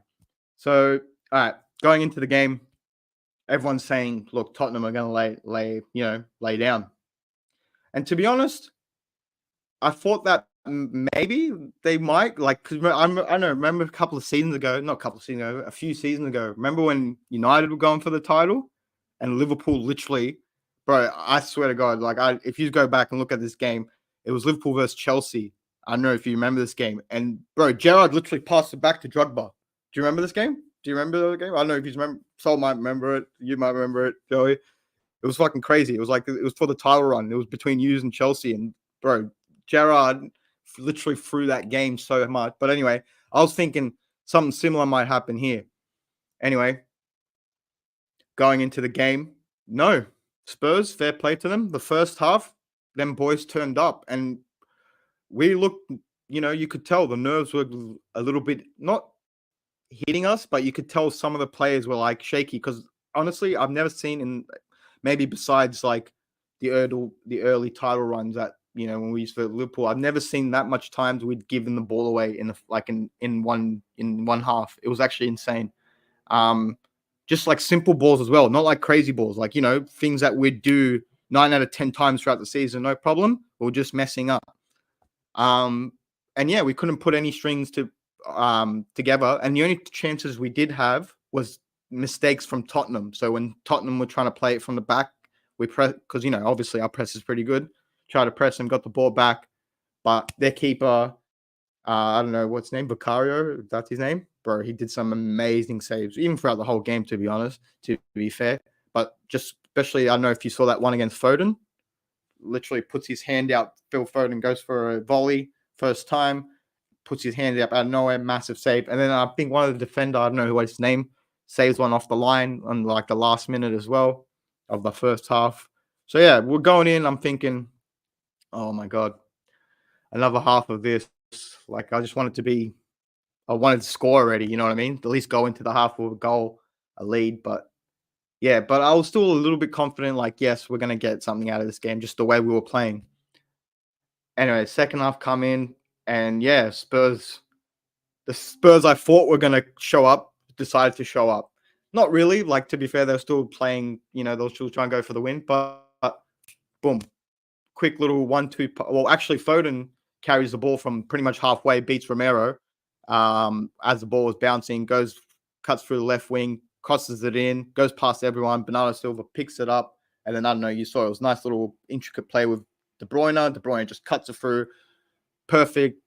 A: So, all right, going into the game, everyone's saying, look, Tottenham are going to lay down. And to be honest, I thought that maybe they might, because I don't know, remember a few seasons ago, remember when United were going for the title and Liverpool literally, bro, I swear to God, if you go back and look at this game, it was Liverpool versus Chelsea. I don't know if you remember this game. And, bro, Gerrard literally passed it back to Drogba. Do you remember this game? Do you remember the game? I don't know if you remember. Sol might remember it. You might remember it, Joey. It was fucking crazy. It was it was for the title run. It was between Hughes and Chelsea. And, bro, Gerrard literally threw that game so much. But anyway, I was thinking something similar might happen here. Anyway, going into the game, no. Spurs, fair play to them. The first half, them boys turned up. And we looked, you could tell the nerves were a little bit, not hitting us, but you could tell some of the players were shaky because honestly, I've never seen maybe besides the early title runs that when we used to Liverpool, I've never seen that much times we'd given the ball away in one half. It was actually insane. Just simple balls as well, not crazy balls, things that we'd do 9 out of 10 times throughout the season, no problem. We were just messing up. And yeah, we couldn't put any strings together. And the only chances we did have was mistakes from Tottenham. So when Tottenham were trying to play it from the back, we press because obviously our press is pretty good. Try to press and got the ball back, but their keeper, I don't know what's his name, Vicario, that's his name, bro. He did some amazing saves, even throughout the whole game. To be honest, to be fair, but just especially, I don't know if you saw that one against Foden. Literally puts his hand out. Phil Foden goes for a volley first time, puts his hand up out of nowhere, massive save. And then I think one of the defender, I don't know what his name, saves one off the line on the last minute as well of the first half. So yeah, we're going in. I'm thinking, oh my God, another half of this. I just wanted to score already. You know what I mean? At least go into the half with a goal, a lead. But yeah, but I was still a little bit confident. Yes, we're going to get something out of this game, just the way we were playing. Anyway, second half come in. And yeah, the Spurs I thought were going to show up, decided to show up. Not really. To be fair, they're still playing, they were still trying to go for the win. But boom, quick little 1-2. Well, actually, Foden carries the ball from pretty much halfway, beats Romero as the ball was bouncing, cuts through the left wing, crosses it in, goes past everyone. Bernardo Silva picks it up. And then, I don't know, you saw it was a nice little intricate play with De Bruyne. De Bruyne just cuts it through. Perfect,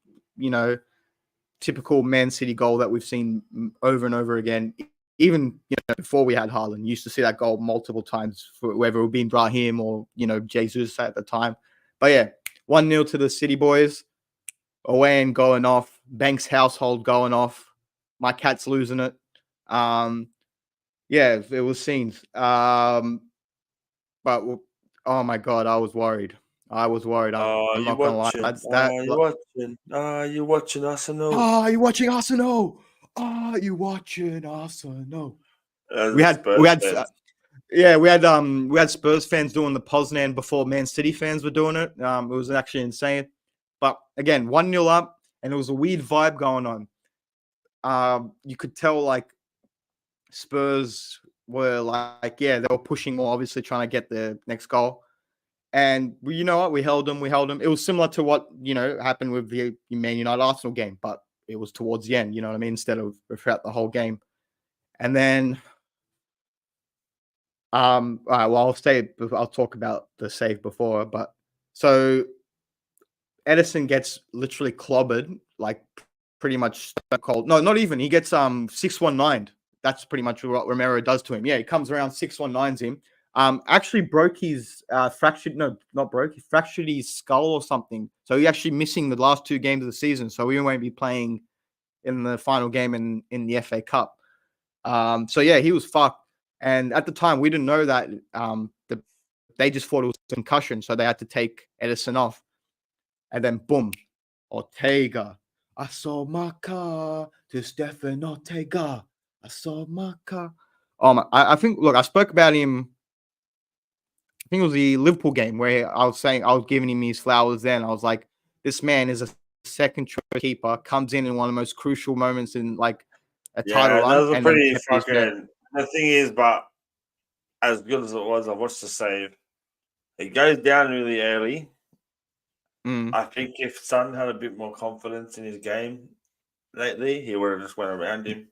A: typical Man City goal that we've seen over and over again. Even before we had Haaland, used to see that goal multiple times for whether it would be Brahim or Jesus at the time. But yeah, 1-0 to the City boys. Away and going off. Banks household going off. My cat's losing it. Yeah, it was scenes. But oh my God, I was worried. I was worried.
B: Oh,
A: I'm
B: you
A: not gonna lie.
B: watching?
A: That's
B: Oh, you watching? Oh, you watching Arsenal?
A: Ah, you watching Arsenal? Ah, you watching Arsenal?
B: As
A: We
B: a
A: had
B: Spurs fan.
A: yeah, we had Spurs fans doing the Poznan before Man City fans were doing it. It was actually insane. But again, 1-0 up, and it was a weird vibe going on. You could tell like Spurs were like, yeah, they were pushing more, obviously trying to get the next goal. And you know what? We held them. We held them. It was similar to what happened with the Man United Arsenal game, but it was towards the end. You know what I mean? Instead of throughout the whole game. And then, all right. Well, I'll talk about the save before, but so Edison gets literally clobbered, like pretty much stone cold. No, not even. He gets 619. That's pretty much what Romero does to him. Yeah, he comes around 619s him. Actually broke his fractured. No, not broke. He fractured his skull or something. So he actually missing the last 2 games of the season. So we won't be playing in the final game in the FA Cup. So yeah, he was fucked. And at the time, we didn't know that. They just thought it was a concussion, so they had to take Edison off. And then boom, Ortega. I saw my car to Stefan Ortega. I saw my car. I think. Look, I spoke about him. I think it was the Liverpool game where I was giving him his flowers. Then I was like, this man is a second choice keeper. Comes in one of the most crucial moments in like a title
B: Yeah, that
A: run,
B: was a
A: and then
B: pretty
A: kept his man.
B: fucking. The thing is, but as good as it was, I watched the save. It goes down really early.
A: Mm.
B: I think if Son had a bit more confidence in his game lately, he would have just went around him.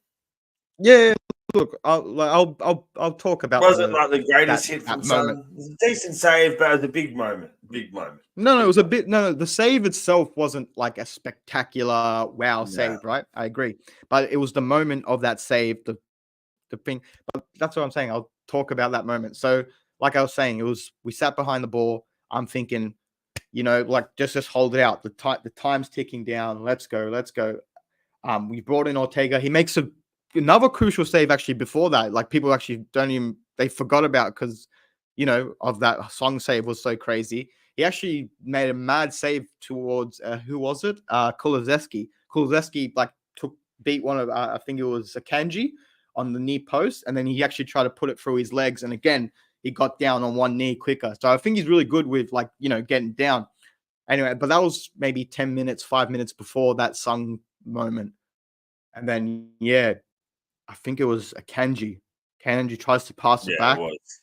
A: Yeah, look, I'll talk about
B: Wasn't like the greatest
A: that
B: hit from
A: moment.
B: Son. It was a decent save, but it was a big moment. Big moment.
A: No,
B: Big
A: it was a
B: moment.
A: bit. No, the save itself wasn't like a spectacular wow
B: No.
A: save, right? I agree, but it was the moment of that save, the thing. But that's what I'm saying. I'll talk about that moment. So, like I was saying, we sat behind the ball. I'm thinking, like just hold it out. The time's ticking down. Let's go, let's go. We brought in Ortega. He makes another crucial save actually before that. Like people actually they forgot about because of that song save was so crazy. He actually made a mad save towards who was it? Kulusevski. Kulusevski like beat one of I think it was Akanji on the knee post, and then he actually tried to put it through his legs, and again he got down on one knee quicker. So I think he's really good with like getting down. Anyway, but that was maybe 10 minutes, 5 minutes before that sung moment. And then, yeah, I think it was Akanji. Akanji tries to pass it
B: Yeah,
A: back.
B: it was.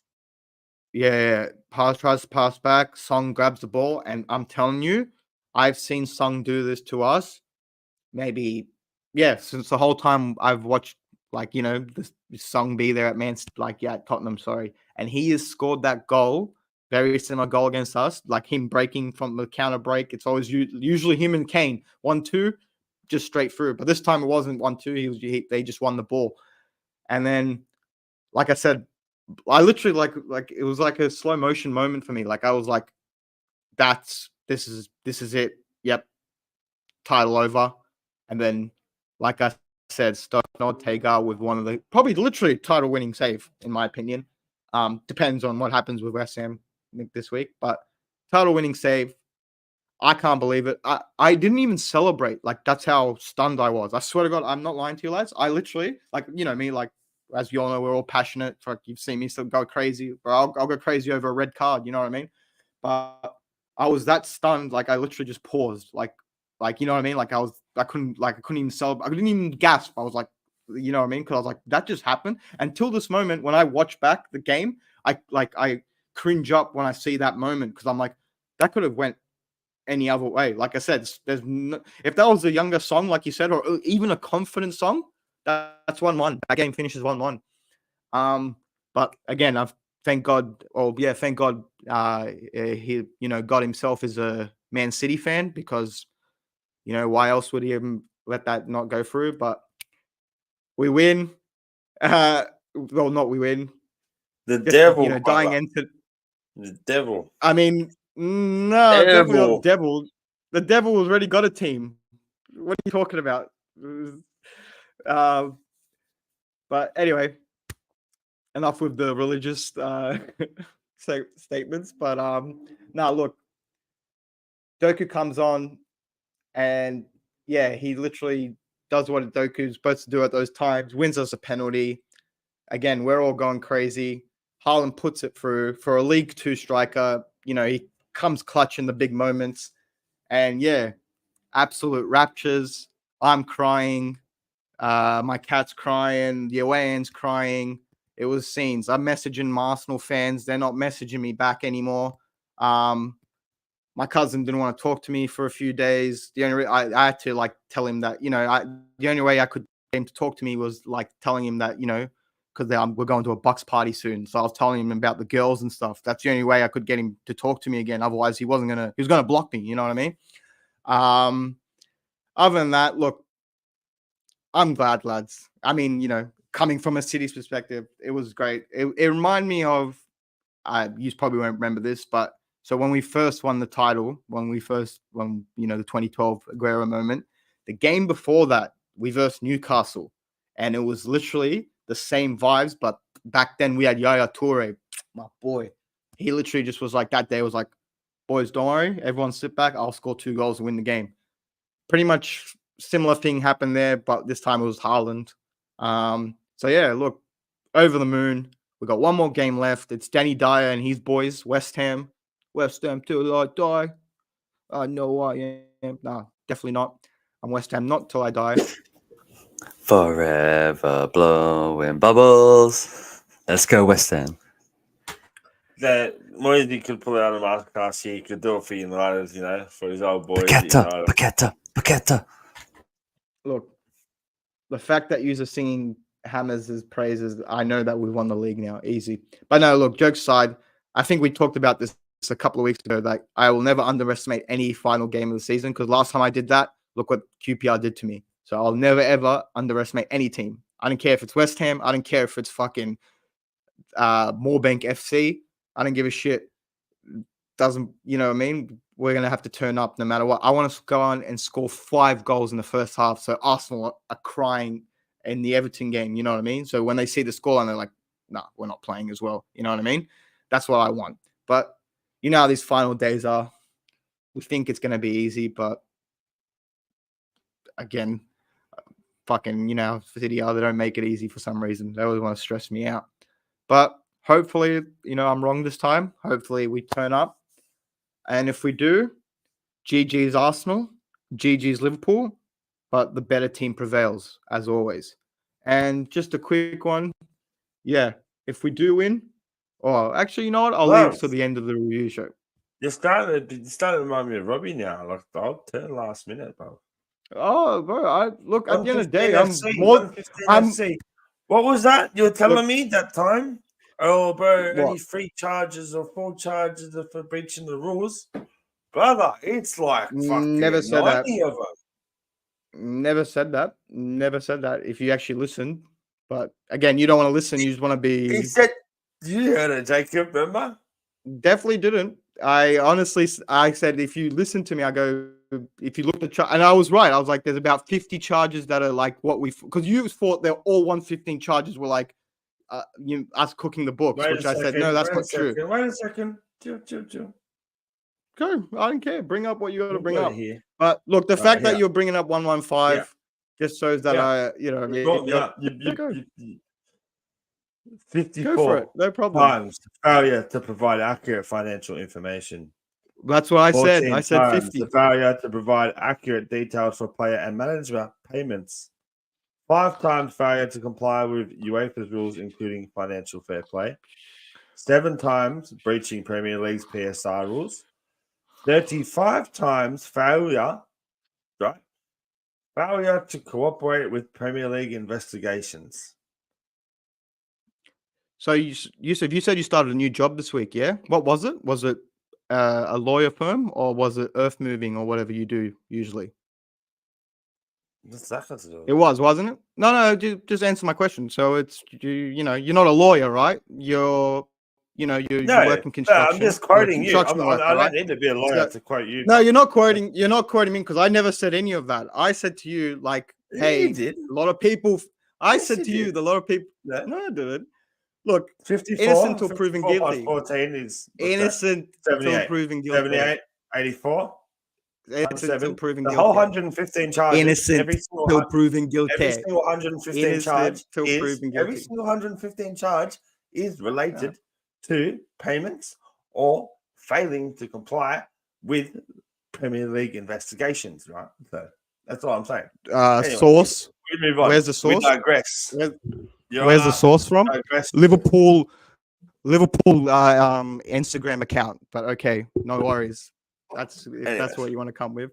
A: Yeah, tries to pass back. Song grabs the ball. And I'm telling you, I've seen Song do this to us. Maybe, yeah, since the whole time I've watched, like, this Song be there at Tottenham, sorry. And he has scored that goal, very similar goal against us, like him breaking from the counter break. It's always usually him and Kane, 1-2, just straight through. But this time it wasn't 1-2. They just won the ball. And then, like I said, I literally like it was like a slow motion moment for me. Like I was like, this is it. Yep, title over. And then, like I said, Stone Ortega with one of the probably literally title winning save in my opinion. Depends on what happens with West Ham this week, but title winning save. I can't believe it. I didn't even celebrate. Like that's how stunned I was. I swear to God, I'm not lying to you, lads. I literally me, like as you all know, we're all passionate. You've seen me still go crazy, but I'll go crazy over a red card. You know what I mean? But I was that stunned. Like I literally just paused. Like you know what I mean? Like I couldn't even celebrate. I couldn't even gasp. I was like, you know what I mean? Because I was like, that just happened. Until this moment, when I watch back the game, I cringe up when I see that moment because I'm like, that could have went any other way. Like I said, if that was a younger song, like you said, or even a confident song, that's 1-1. That game finishes 1-1. But again, thank God. Oh yeah, thank God. He God himself is a Man City fan because why else would he even let that not go through? But we win. Well, not we win.
B: The
A: Just
B: devil,
A: dying
B: brother.
A: into.
B: The devil.
A: I mean, no, definitely not the devil. The devil has already got a team. What are you talking about? But anyway, enough with the religious statements. But look, Doku comes on, and yeah, he literally does what Doku's supposed to do at those times, wins us a penalty. Again, we're all going crazy. Haaland puts it through for a League Two striker. You know, he comes clutch in the big moments. And yeah, absolute raptures. I'm crying. My cat's crying. The away end's crying. It was scenes. I'm messaging my Arsenal fans. They're not messaging me back anymore. My cousin didn't want to talk to me for a few days. The only I had to like tell him that, you know, the only way I could get him to talk to me was like telling him that, you know, because we're going to a Bucks party soon. So I was telling him about the girls and stuff. That's the only way I could get him to talk to me again. Otherwise, he was gonna block me. You know what I mean? Other than that, look, I'm glad, lads. I mean, you know, coming from a City's perspective, it was great. It reminded me of, you probably won't remember this, but so when we first won the title, when you know, the 2012 Aguero moment, the game before that, we versed Newcastle, and it was literally the same vibes, but back then we had Yaya Toure, my boy. He literally just was like, that day was like, boys, don't worry, everyone sit back, I'll score 2 goals and win the game. Pretty much similar thing happened there, but this time it was Haaland. So yeah, look, over the moon. We got one more game left. It's Danny Dyer and his boys, West Ham. West Ham till I die. I know I am. No, definitely not. I'm West Ham not till I die.
C: Forever blowing bubbles. Let's go, West Ham.
B: That Moisey could pull it out of the masterclass here. He could do it for United, you know, for his old boys.
C: Paqueta.
A: Look, the fact that you're singing Hammers' praises, I know that we've won the league now. Easy. But no, look, jokes aside, I think we talked about this a couple of weeks ago. Like, I will never underestimate any final game of the season, because last time I did that, look what QPR did to me. So I'll never, ever underestimate any team. I don't care if it's West Ham. I don't care if it's fucking Moorbank FC. I don't give a shit. Doesn't, you know what I mean? We're going to have to turn up no matter what. I want to go on and score 5 goals in the first half, so Arsenal are crying in the Everton game, you know what I mean? So when they see the score and they're like, nah, we're not playing as well. You know what I mean? That's what I want. But you know how these final days are. We think it's going to be easy, but again, fucking, you know, City, they don't make it easy for some reason. They always want to stress me out. But hopefully, you know, I'm wrong this time. Hopefully we turn up. And if we do, GG's Arsenal, GG's Liverpool, but the better team prevails, as always. And just a quick one. Yeah, if we do win, actually, you know what? I'll leave to the end of the review show.
B: You're starting to remind me of Robbie now. Like, I'll turn last minute, bro.
A: Oh, bro, look, at the end of the day,
B: FC. What was that you were telling me that time? Oh, bro,
A: What?
B: any 3 charges or 4 charges for breaching the rules? Brother, it's like fucking
A: Never said that.
B: 90 of them.
A: Never said that. Never said that. If you actually listened. But again, you don't want to listen. You just want to be.
B: He said, you heard it, Jacob, remember?
A: Definitely didn't. I said, if you listen to me, I go, if you look at the and I was right. I was like, there's about 50 charges that are like what because you thought they're all 115 charges were like, us cooking the books, which I said, no, that's not true.
B: Wait a second. Chill.
A: Go. I don't care. Bring up what you got to bring up.
B: Here.
A: But look, the fact that you're bringing up 115 just shows that I, you know,
B: you 54
A: go for it. No problem.
B: times failure to provide accurate financial information.
A: That's what I said. I said 50.
B: The failure to provide accurate details for player and manager payments. 5 times failure to comply with UEFA's rules, including financial fair play. 7 times breaching Premier League's PSR rules. 35 times failure to cooperate with Premier League investigations.
A: So you said you started a new job this week, yeah? What was it? Was it a lawyer firm, or was it earth moving, or whatever you do usually?
B: What's that got to do?
A: It was, wasn't it? No, just answer my question. So it's you know, you're not a lawyer, right? You're work in construction.
B: I'm just quoting you. I
A: Worker,
B: don't need to be a lawyer to quote you.
A: No, you're not quoting me, because I never said any of that. I said to you, like, hey,
B: you did.
A: A lot of people.
B: Yes,
A: said to you, a lot of people.
B: Yeah.
A: No, I didn't. Look,
B: 54,
A: innocent till proven
B: 54
A: guilty.
B: 14 is
A: Innocent till proven guilty.
B: 78, 84.
A: Innocent till proven
B: The whole
A: guilty.
B: 115 charges.
A: Innocent
B: every single
A: till
B: hun-
A: proven
B: Every
A: guilty.
B: single 115
A: Innocent
B: charge
A: till
B: is
A: proven
B: every
A: guilty.
B: single 115 charge is related to payments or failing to comply with Premier League investigations, right? So that's all I'm saying. Anyway,
A: Source.
B: we move on.
A: Where's the source?
B: We digress.
A: Where's the source from?
B: Digress.
A: Liverpool Instagram account. But okay, no worries. That's what you want to come with.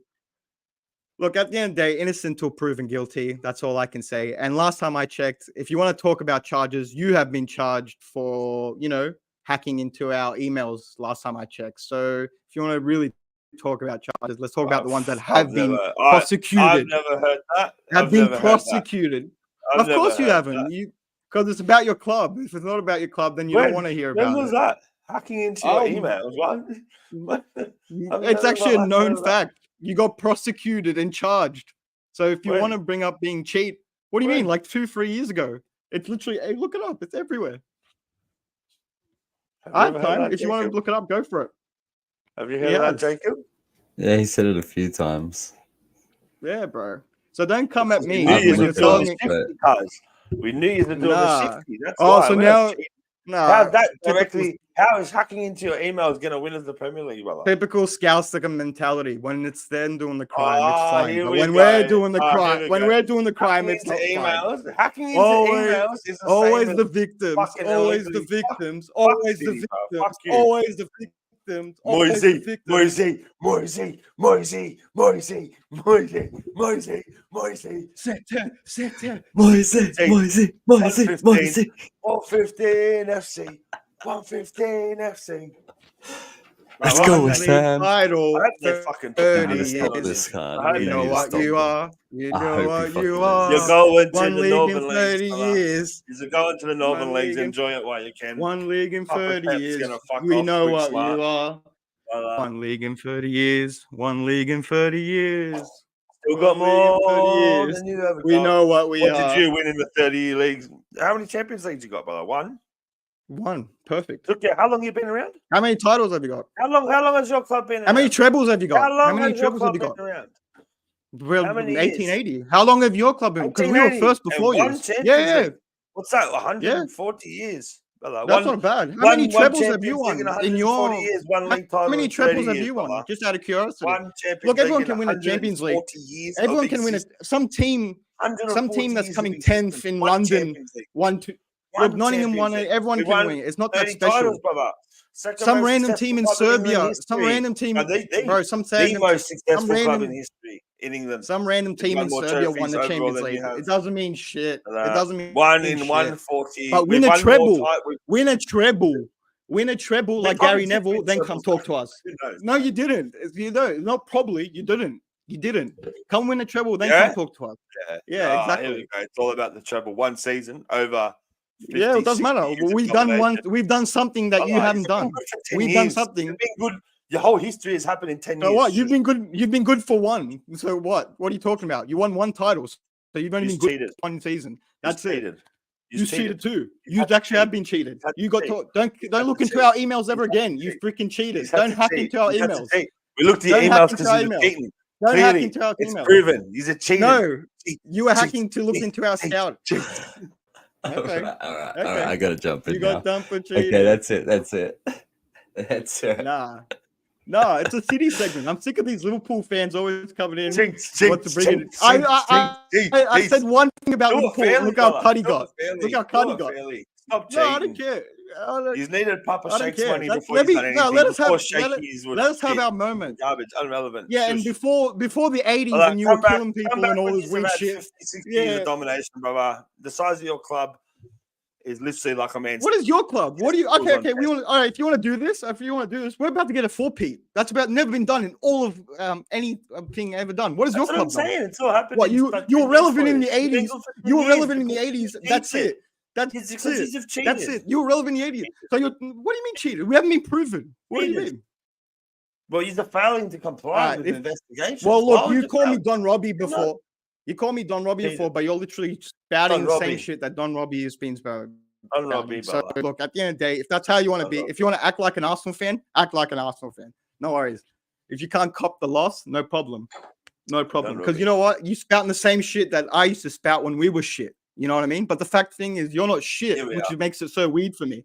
A: Look, at the end of the day, innocent till proven guilty. That's all I can say. And last time I checked, if you want to talk about charges, you have been charged for, hacking into our emails last time I checked. So if you want to really talk about charges, let's talk about the ones that have been prosecuted.
B: I've never heard that.
A: Have been prosecuted. Of course you haven't. Because it's about your club. If it's not about your club, then you don't want to hear about it.
B: When was that? Hacking into your emails? What?
A: It's actually a known fact. You got prosecuted and charged. So if you want to bring up being cheat, what do you mean? Like 2-3 years ago? It's literally, hey, look it up. It's everywhere. I have time. If you want to look it up, go for it.
B: Have you heard of that, Jacob?
C: Yeah, he said it a few times.
A: Yeah, bro. So don't come at me.
B: We knew you were doing the shifty. That's
A: why. So now,
B: how's that directly? How is hacking into your emails going to win us the Premier League, brother?
A: Typical Scoustica mentality. When it's them doing the crime, it's fine. But when we're doing the crime, it's not fine.
B: Hacking into emails is
A: always the victims. Always the victims. Always the victims. Always the victims.
B: Moisey.
A: Sit there.
B: 115 FC. 115 FC.
C: Let's go, Sam.
A: Title.
B: Fucking
A: 30 years.
B: You
A: know what you are. You know what you are.
B: You're going to
A: One
B: the
A: league
B: Northern
A: in
B: Leagues.
A: 30 years.
B: You're going to the Northern Leagues. Enjoy it while you can.
A: One league in 30 years. We know what you are. 1 league in 30 years. 1 league in 30 years.
B: Still got more than you ever got.
A: We know what we are.
B: What did you win in the 30-year leagues? How many Champions Leagues you got, brother? One?
A: Perfect.
B: Look, how long have you been around?
A: How many titles have you got?
B: How long has your club been around?
A: How many trebles have you got?
B: How many trebles have you got?
A: Well, 1880. How long have your club been? Because we were first before you. Yeah.
B: What's that? 140 years. Brother.
A: That's not bad. How many trebles have you won
B: in your
A: years?
B: One league title.
A: How many trebles have you won? Just out of curiosity. Look, everyone can win a Champions League. Everyone can win it. Some team that's coming 10th in London won 2. Look, Nottingham won it. Everyone can win it. It's not that special. Some random team in Serbia. Some random team. Bro,
B: the most successful club in history in England.
A: Some random team in Serbia won the Champions League. It doesn't mean shit. It doesn't mean
B: one in 140.
A: But win a treble. Win a treble. Win a treble like Gary Neville. Then come talk to us. No, you didn't. You know, not probably. You didn't. You didn't. Come win a treble. Then come talk to us. Yeah, exactly.
B: Here we go. It's all about the treble. One season over. 50,
A: it doesn't matter. We've done something that you haven't done. We've done something.
B: You've been good. Your whole history has happened in 10 years.
A: So what? You've been good for one. So what? What are you talking about? You won 1 title. So you've only been good for 1 season. That's it. You cheated too. You actually have been cheated. You got to, don't look into our emails ever again. You freaking cheaters. Don't hack into our emails.
B: We looked at your emails because you were cheating.
A: Don't hack into our emails.
B: It's proven. He's a cheater.
A: No, you were hacking to look into our scout.
C: Okay. All right. I gotta jump in.
A: You got done for cheating.
C: Okay, that's it.
A: Nah, it's a City segment. I'm sick of these Liverpool fans always coming in. I said one thing about Liverpool. Look how Cuddy got. Look how Cuddy got.
B: Stop cheating.
A: No, I don't care.
B: He's needed Papa Shake's money before
A: let
B: he's done anything.
A: let us have our moment.
B: Garbage, irrelevant.
A: Yeah, and before the 80s when you were killing people and all this weird shit.
B: 56 years of domination, brother. The size of your club is literally like a man's.
A: What is your club? What do you? Okay. We want. All right. If you want to do this, we're about to get a 4-peat. That's never been done in all of anything ever done. What is your club?
B: I'm saying it's all happened.
A: What you were relevant in the 80s? You were relevant in the 80s. That's it. That's it. You were relevant in the 80s. So what do you mean cheated? We haven't been proven. What do you mean?
B: Well, you're failing to comply with the investigation.
A: Well, look, you called me Don Robbie before. You called me Don Robbie before, but you're literally spouting the same shit that Don Robbie has been spouting. So look, at the end of the day, if that's how you want to be, if you want to act like an Arsenal fan, act like an Arsenal fan. No worries. If you can't cop the loss, no problem. No problem. Because
B: really.
A: you know what? You spouting the same shit that I used to spout when we were shit. You know what I mean? But the fact thing is, you're not shit,
B: Here we
A: which
B: are.
A: makes it so weird for me.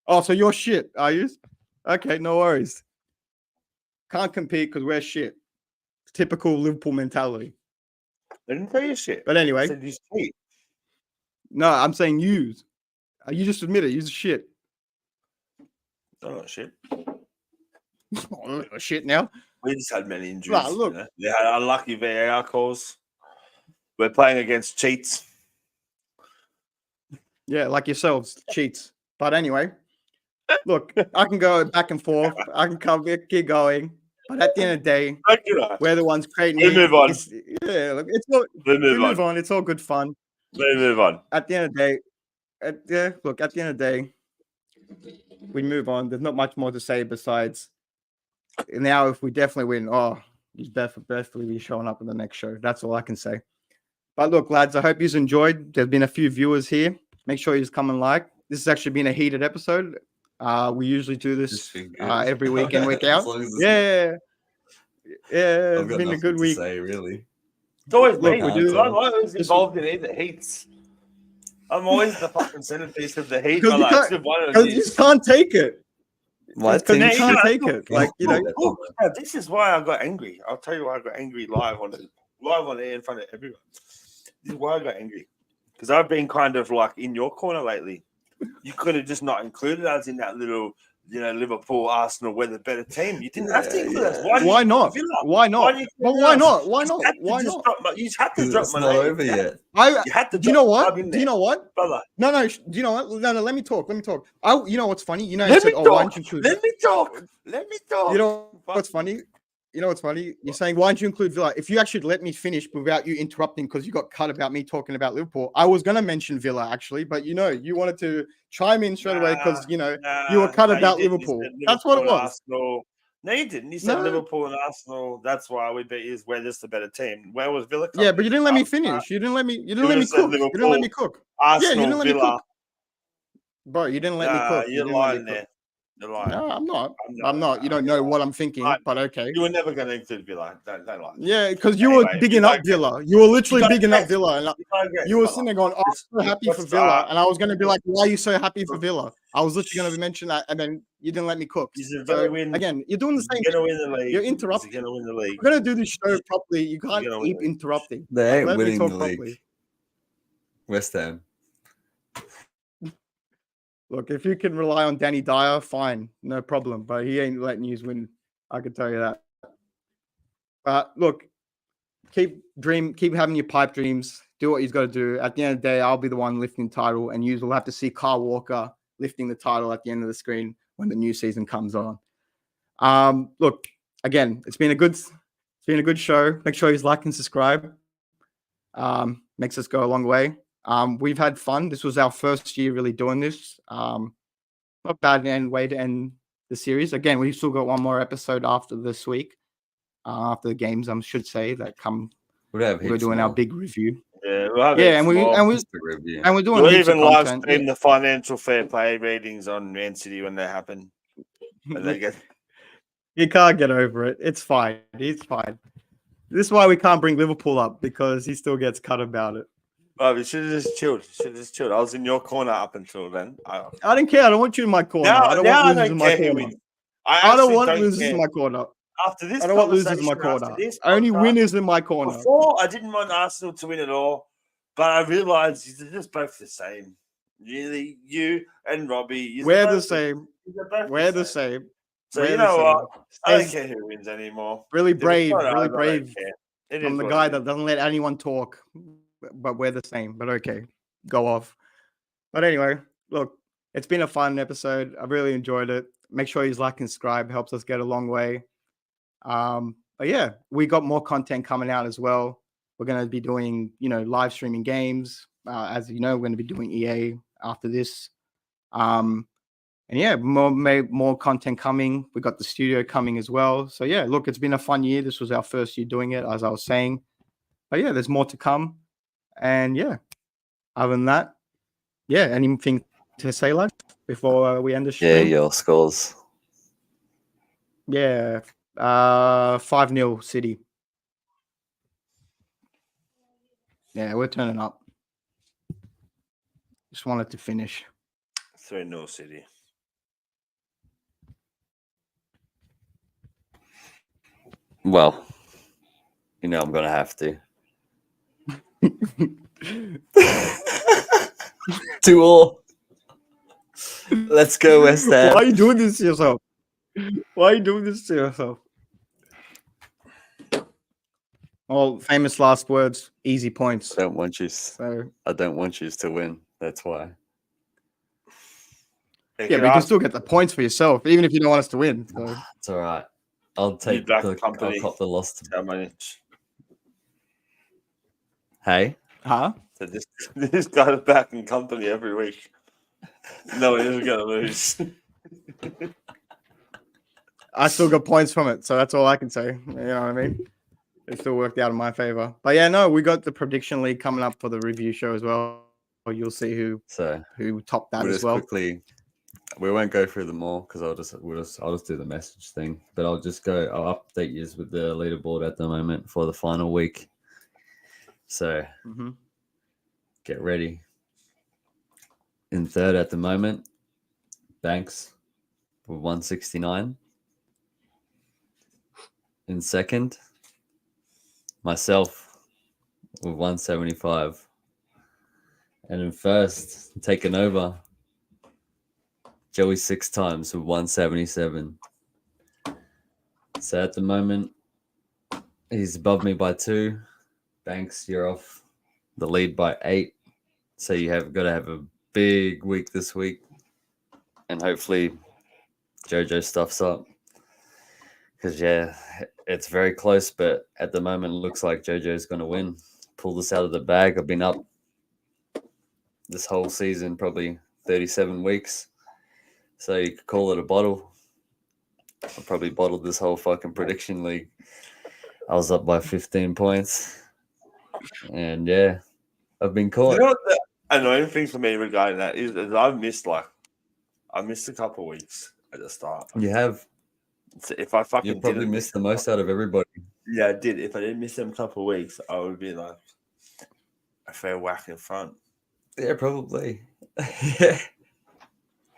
A: Oh, so you're shit, are you? Okay, no worries. Can't compete because we're shit. Typical Liverpool mentality.
B: I didn't tell you shit.
A: But
B: I
A: anyway,
B: said you sweet.
A: no, I'm saying use. You just admit it. Use shit.
B: I'm not shit.
A: Oh, shit now.
B: We just had many injuries.
A: Nah, look.
B: You know? They had unlucky VAR calls. We're playing against cheats.
A: Yeah, like yourselves, cheats. But anyway, look, I can go back and forth. I can keep going. But at the end of the day,
B: Thank you, Raj.
A: we're the ones creating
B: We
A: it.
B: move on.
A: Yeah, look, it's all,
B: We
A: we
B: move
A: move
B: on.
A: on. It's all good fun.
B: We move on.
A: At the end of the day, look, at the end of the day, we move on. There's not much more to say besides now if we definitely win, oh, he's definitely be showing up in the next show. That's all I can say. But look, lads, I hope you've enjoyed. There's been a few viewers here. Make sure you just come and like. This has actually been a heated episode. We usually do this every week in, week out. Yeah. It's been a good week.
C: Say, really.
B: It's always
A: Look,
B: me.
A: we do-
B: I'm always involved in either heats. I'm always the fucking centerpiece of the heat.
A: Because
B: My
A: you
B: life.
A: can't-
B: One of
A: Because you
B: these.
A: just can't take it.
C: My
A: It's 'cause you
B: team-
A: can't
B: Yeah,
A: take
B: look,
A: it. Like, you know,
B: Look, bro, this is why I got angry. I'll tell you why I got angry live on air in front of everyone. This is why I got angry. Because I've been kind of like in your corner lately. You could have just not included us in that little, Liverpool, Arsenal, we're the better team. You didn't have to include us.
A: why not? Why not? But why not? Why not? Why not?
B: You just had to
C: 'Cause
B: drop
C: it's
B: my
C: not
B: name.
C: over yet.
B: You had to
A: Do you know
B: drop
A: what?
B: Club in
A: Do you
B: there,
A: know what?
B: brother?
A: No. Do you know what? No. Let me talk. You know what's funny? You know,
B: Let
A: you
B: me
A: said,
B: talk.
A: why don't you include?
B: Let me talk. Let me talk.
A: You know what's funny? You're saying, why don't you include Villa? If you actually let me finish without you interrupting, because you got cut about me talking about Liverpool, I was going to mention Villa actually, but you wanted to chime in straight away because you were cut about
B: you didn't. You
A: Liverpool.
B: said
A: That's what it
B: Liverpool and
A: was.
B: Arsenal. No, you didn't. You said
A: No.
B: Liverpool and Arsenal. That's why we beat you. We're just a better team. Where was Villa?
A: Yeah, but you didn't let me
B: After
A: finish. You didn't let me. You
B: You
A: didn't let me
B: would've said
A: cook. You didn't let me cook.
B: Arsenal,
A: Yeah, you didn't let me
B: Villa.
A: cook. Bro, you didn't let me cook. You
B: You're
A: didn't let me
B: lying
A: cook.
B: there. You're lying.
A: No, I'm not. I'm not. You don't know what I'm thinking,
B: Right.
A: but okay.
B: You were never going to include Villa. Don't lie.
A: Yeah, because you
B: Anyway,
A: were bigging
B: you
A: up
B: digress.
A: Villa. You were literally
B: You
A: bigging up
B: digress.
A: Villa, and you were sitting there going, "Oh, I'm so happy for
B: What's
A: Villa,"
B: that?
A: and I was going to be like, "Why are you so happy for Villa?" I was literally going to mention that, and then you didn't let me cook.
B: Is it
A: So
B: Villa win?
A: again, you're doing the same.
B: You're going to win the league.
A: You're interrupting.
B: You're going to win the league.
A: We're going to do this show properly. You can't
B: You're gonna win
A: keep
B: the league.
A: interrupting.
C: They
A: Like,
C: ain't
A: let me
C: winning
A: talk
C: the league.
A: properly.
C: West Ham.
A: Look, if you can rely on Danny Dyer, fine, no problem. But he ain't letting you win. I can tell you that. But look, keep having your pipe dreams. Do what you've got to do. At the end of the day, I'll be the one lifting the title, and you will have to see Kyle Walker lifting the title at the end of the screen when the new season comes on. Look, again, it's been a good show. Make sure you like and subscribe. Makes us go a long way. We've had fun. This was our first year really doing this. Not bad way to end the series. Again, we've still got one more episode after this week. After the games, I should say, that come. We're doing our big review.
B: Yeah, we'll have
A: and we're doing
B: we'll
A: heaps
B: even
A: of
B: live
A: content.
B: stream the financial fair play readings on Man City when they happen. When they get
A: You can't get over it. It's fine. It's fine. This is why we can't bring Liverpool up, because he still gets cut about it.
B: Oh, we should have just chilled. I was in your corner up until then.
A: I don't care. I don't want you in my corner. I don't want losers in my corner. I don't want losers in my corner.
B: After this,
A: I don't want losers in my corner. Only winners in my corner.
B: Before, I didn't want Arsenal to win at all, but I realised they're just both the same. Really, you and Robbie.
A: We're the same. We're the same.
B: So you know what? I don't care who wins anymore.
A: Really brave
B: from
A: the guy that doesn't let anyone talk. But we're the same. But okay, go off. But anyway, look, it's been a fun episode. I really enjoyed it. Make sure you like and subscribe. Helps us get a long way. But yeah, we got more content coming out as well. We're going to be doing, live streaming games. As you know, we're going to be doing EA after this. And yeah, more content coming. We got the studio coming as well. So yeah, look, it's been a fun year. This was our first year doing it, as I was saying. But yeah, there's more to come. And yeah, other than that, yeah, anything to say, lad, before we end the show?
C: Yeah, your scores.
A: Yeah. 5-0 City. Yeah, we're turning up. Just wanted to finish.
B: 3-0 City.
C: Well, you know I'm gonna have to. 2-2. Let's go, West Ham.
A: Why are you doing this to yourself? Why are you doing this to yourself? Well, famous last words, easy points.
C: I don't want you
A: So
C: to win. That's why.
A: yeah, but you can still get the points for yourself, even if you don't want us to win. So.
C: It's all right. I'll take
B: back
C: I'll
B: company.
C: cop the loss.
B: How much?
C: Hey?
A: Huh?
B: So this guy's back in company every week. No, he isn't going to lose.
A: I still got points from it, so that's all I can say. You know what I mean? It still worked out in my favor. But yeah, no, we got the prediction league coming up for the review show as well. You'll see who topped that as well.
C: Quickly, we won't go through them all because I'll just do the message thing. But I'll update you with the leaderboard at the moment for the final week. So get ready. In third at the moment, Banks with 169. In second, myself with 175. And in first, taken over, Joey 6 times with 177. So at the moment, he's above me by 2. Banks, you're off the lead by 8. So you have got to have a big week this week. And hopefully Jojo stuffs up. Because, yeah, it's very close. But at the moment, it looks like Jojo's going to win. Pull this out of the bag. I've been up this whole season, probably 37 weeks. So you could call it a bottle. I probably bottled this whole fucking prediction league. I was up by 15 points. And yeah, I've been caught.
B: You know what the annoying thing for me regarding that is I've missed a couple of weeks at the start.
C: You have.
B: So if I fucking
C: you probably missed the most out of everybody.
B: Yeah, I did. If I didn't miss them couple of weeks, I would be like a fair whack in front.
C: Yeah, probably.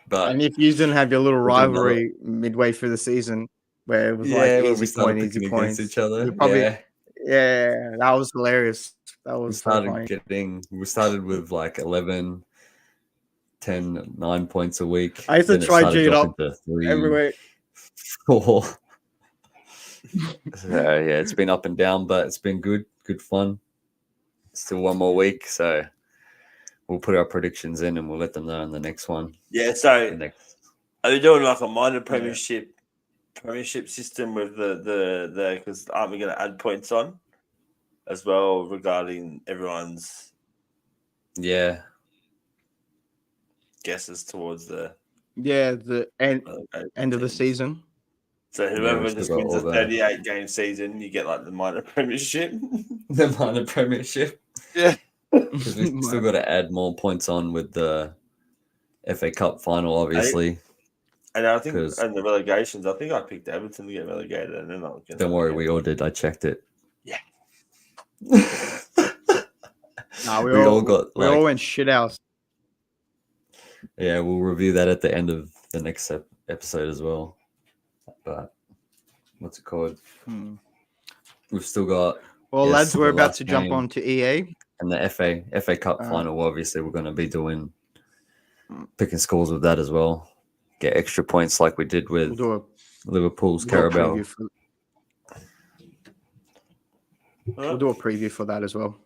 C: But
A: and if you didn't have your little rivalry midway through the season, where it was like easy points,
C: each other.
A: Yeah, that was hilarious. That was so funny.
C: We started with like 11, 10, 9 points a week.
A: I used to try G it up every week.
C: 4. So yeah, it's been up and down, but it's been good fun. Still one more week, so we'll put our predictions in and we'll let them know in the next one.
B: Yeah, so are you doing like a minor premiership system with the because aren't we going to add points on as well regarding everyone's guesses towards the
A: end of the season.
B: So whoever just wins a 38-game season, you get like the minor premiership.
C: The minor premiership.
B: Yeah.
C: Because we've still got to add more points on with the FA Cup final, obviously.
B: And I think and the relegations, I think I picked Everton to get relegated. And then
C: don't worry, we all did. I checked it.
B: Yeah.
A: We all went shit house.
C: Yeah, we'll review that at the end of the next episode as well. But what's it called? We've still got.
A: Well, lads, we're about to jump on to EA.
C: And the FA Cup final, obviously, we're going to be doing picking scores with that as well. Get extra points like we did with Liverpool's Carabao.
A: We'll do a preview for that as well.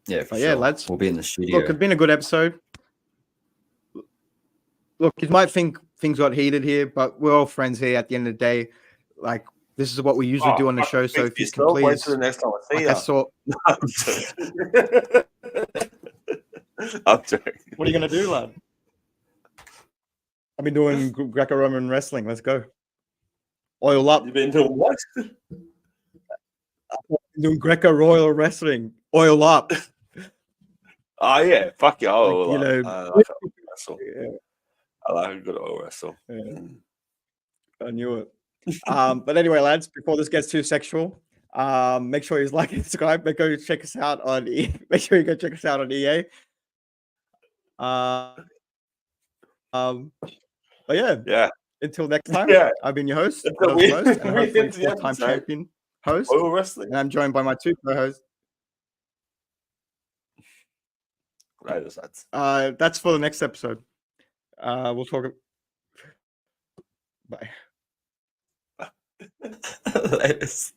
C: Yeah, sure.
A: Lads.
C: We'll be in the studio.
A: Look, it's been a good episode. Look, you might think things got heated here, but we're all friends here at the end of the day. Like, this is what we usually do on the show. So if you can please,
B: wait till the next time I see
A: I'm joking. What are you going to do, lad? I've been doing Greco-Roman wrestling. Let's go. Oil up.
B: You've been doing what?
A: I've been doing Greco-Royal wrestling. Oil up.
B: Oh, yeah. Fuck yeah. I like a wrestle. Yeah. I like a good oil wrestle.
A: Yeah. I knew it. But anyway, lads, before this gets too sexual, make sure you like and subscribe. Make sure you check us out on make sure you go check us out on EA. But
B: Yeah.
A: until next time,
B: Yeah.
A: I've been your host,
B: Until
A: Most, and
B: we
A: hopefully
B: get to the
A: fourth-time
B: episode.
A: champion host.
B: Oil wrestling.
A: And I'm joined by my two co-hosts.
B: LADZZ.
A: That's for the next episode. We'll talk. Bye.
C: Latest.